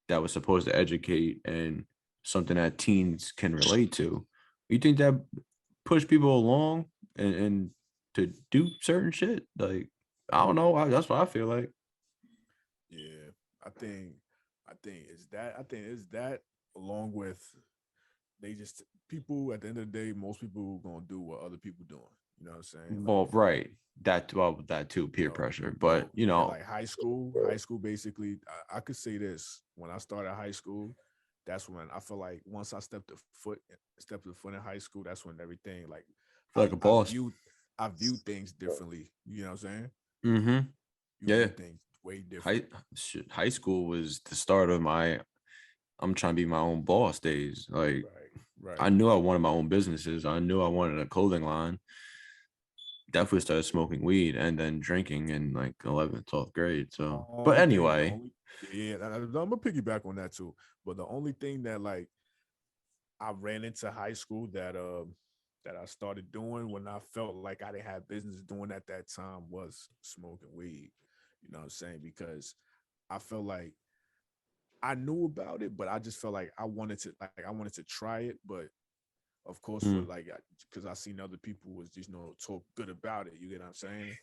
that was supposed to educate and something that teens can relate to. You think that push people along and to do certain shit? Like, I don't know. That's what I feel like.
Yeah, I think it's that along with they just people at the end of the day, most people gonna do what other people doing. You know what I'm saying?
Well, right. That too, peer pressure. But you know,
like high school basically, I could say this. When I started high school, that's when I feel like once I stepped the foot in high school, that's when everything like
like a boss.
I view things differently. You know what I'm saying?
Mm-hmm.
You view things way different.
High school was the start of my I'm trying to be my own boss days. Like
right.
I knew I wanted my own businesses. I knew I wanted a clothing line. Definitely started smoking weed and then drinking in like 11th, 12th grade. So, but anyway.
I'm gonna piggyback on that too. But the only thing that like I ran into high school that I started doing when I felt like I didn't have business doing at that time was smoking weed. You know what I'm saying? Because I felt like I knew about it, but I just felt like I wanted to try it, but of course for like because I seen other people was just talk good about it. You get what I'm saying?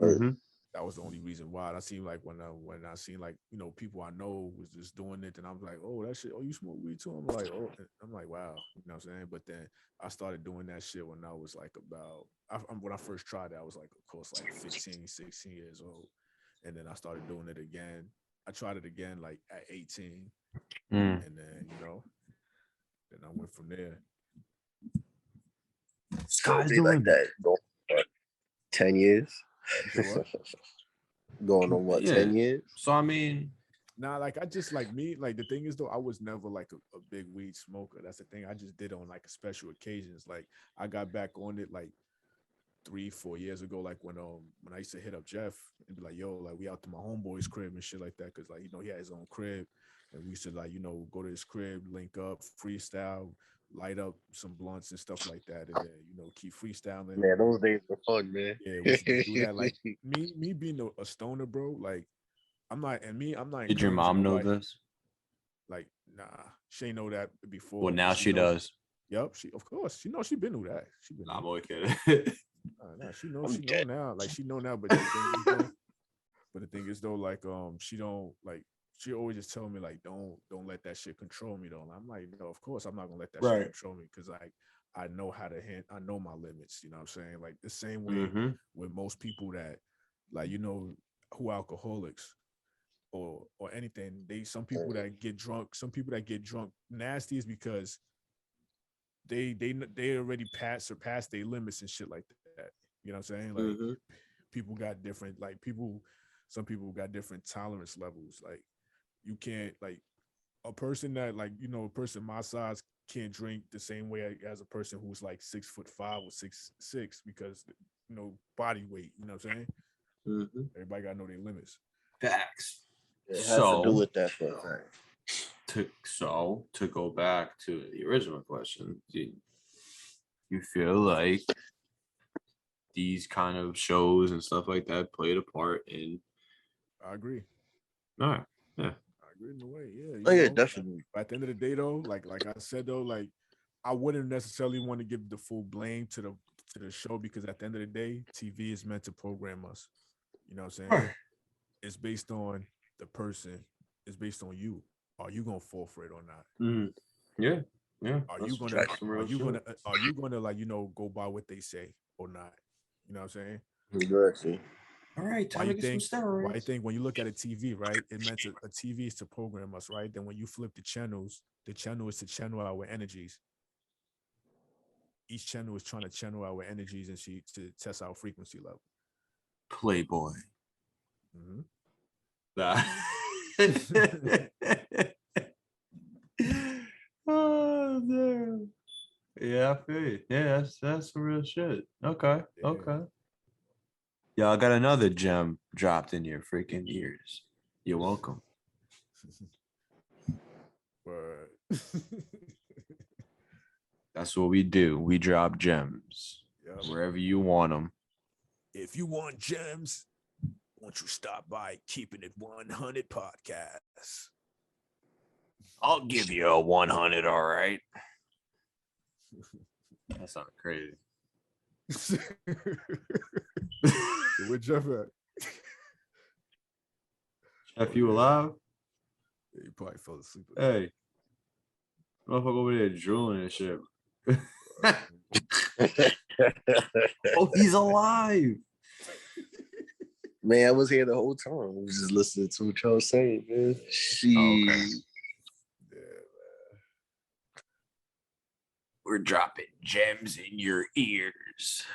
Mm-hmm.
That was the only reason why. I seen like when I seen like people I know was just doing it, and I'm like, oh that shit. Oh, you smoke weed too? I'm like, oh, I'm like, wow. You know what I'm saying? But then I started doing that shit when I was like when I first tried it, I was like, of course, like 15, 16 years old, and then I started doing it again. I tried it again like at 18, and then then I went from there.
Sky's doing like that. 10 years. Going on what 10 years?
So I mean,
like I just like me. Like the thing is though, I was never like a big weed smoker. That's the thing. I just did it on like a special occasions. Like I got back on it like 3-4 years ago. Like when I used to hit up Jeff and be like, yo, like we out to my homeboy's crib and shit like that. Cause like he had his own crib, and we used to like go to his crib, link up, freestyle, light up some blunts and stuff like that, and then keep freestyling.
Man, those days were fun, man.
Yeah, we should do that. Like me being a stoner, bro. Like I'm not.
Did your mom know this?
Like, nah, she ain't know that before.
Well, now she does.
Yep, of course, she been knew that.
Nah, boy, kidding.
Nah, she know now. Like she know now, but the thing is though, like she don't like. She always just tell me like, don't let that shit control me though. And I'm like, no, of course I'm not gonna let that shit control me because I know how to I know my limits. You know what I'm saying? Like the same way with most people that like who alcoholics or anything. Some people that get drunk nasty is because they already surpassed their limits and shit like that. You know what I'm saying? Like people got different some people got different tolerance levels. Like you can't like a person that like a person my size can't drink the same way as a person who's like 6'5" or 6'6" because body weight. You know what I'm saying? Everybody gotta know their limits.
Facts.
It has to do with that for a fact.
To go back to the original question, do you feel like these kind of shows and stuff like that played a part in.
I agree.
All right. Yeah.
I agree in a way. Yeah.
Oh yeah, definitely.
But at the end of the day, though, like I said, though, like I wouldn't necessarily want to give the full blame to the show, because at the end of the day, TV is meant to program us. You know what I'm saying? It's based on the person. It's based on you. Are you gonna fall for it or not?
Mm. Yeah. Yeah.
Are you gonna like, go by what they say or not? You know what I'm saying?
Exactly.
All right, time to get some steroids.
Why you think when you look at a TV, right? It meant a TV is to program us, right? Then when you flip the channels, the channel is to channel our energies. Each channel is trying to channel our energies and to test our frequency level.
Playboy.
Mm-hmm.
Nah. Oh man. Yeah, I feel you. Yeah, that's some real shit. Okay.
Yeah.
Okay. Y'all got another gem dropped in your freaking ears. You're welcome.
But
That's what we do. We drop gems wherever you want them.
If you want gems, won't you stop by Keeping It 100 podcast?
I'll give you a 100, all right? That sounds crazy.
Where Jeff at?
Jeff, you alive?
Yeah, he probably fell asleep.
Hey. Motherfucker over there drooling and shit. Oh, he's alive.
Man, I was here the whole time. I was just listening to what y'all was saying, man.
Okay. We're dropping gems in your ears.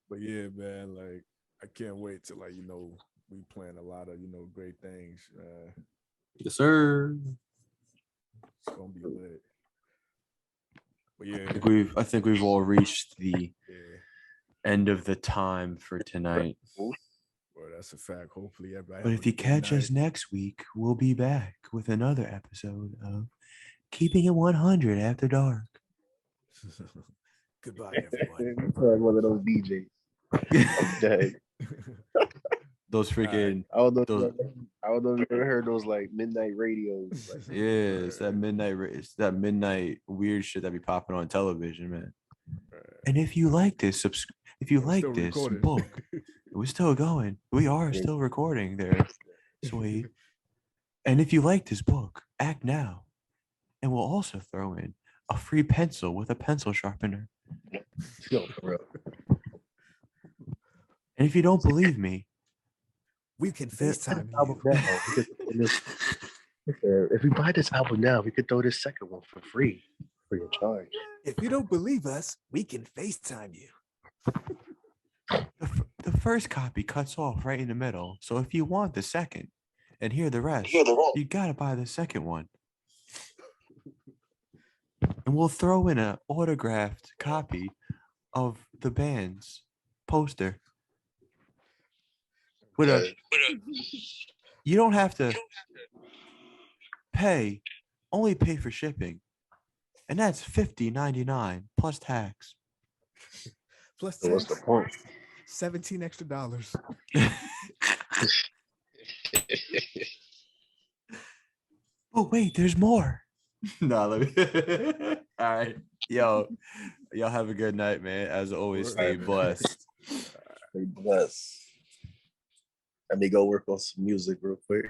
But yeah, man, like I can't wait till we plan a lot of great things.
Yes, sir.
It's gonna be lit. But yeah,
I think we've all reached the end of the time for tonight.
Well, that's a fact. Hopefully, everybody.
But if you catch us next week, we'll be back with another episode of Keeping It 100 After Dark.
Goodbye, everyone.
Like one of those DJs. I'm dead.
Those freaking.
I don't know if you ever heard those like midnight radios. Like,
yeah, it's that midnight weird shit that be popping on television, man. And if you like this, book, we're still going. We are still recording there. Sweet. And if you like this book, act now. And we'll also throw in a free pencil with a pencil sharpener. And if you don't believe me,
we can FaceTime you.
If we buy this album now, we could throw this second one for free for your charge.
If you don't believe us, we can FaceTime you.
The first copy cuts off right in the middle. So if you want the second and hear the rest, you got to buy the second one. And we'll throw in an autographed copy of the band's poster. You don't have to only pay for shipping. And that's $50.99 plus tax.
Plus
tax. What's the point?
$17 extra.
Oh, wait, there's more. No, let me. All right. Y'all have a good night, man. As always, stay blessed.
Stay blessed. Let me go work on some music real quick.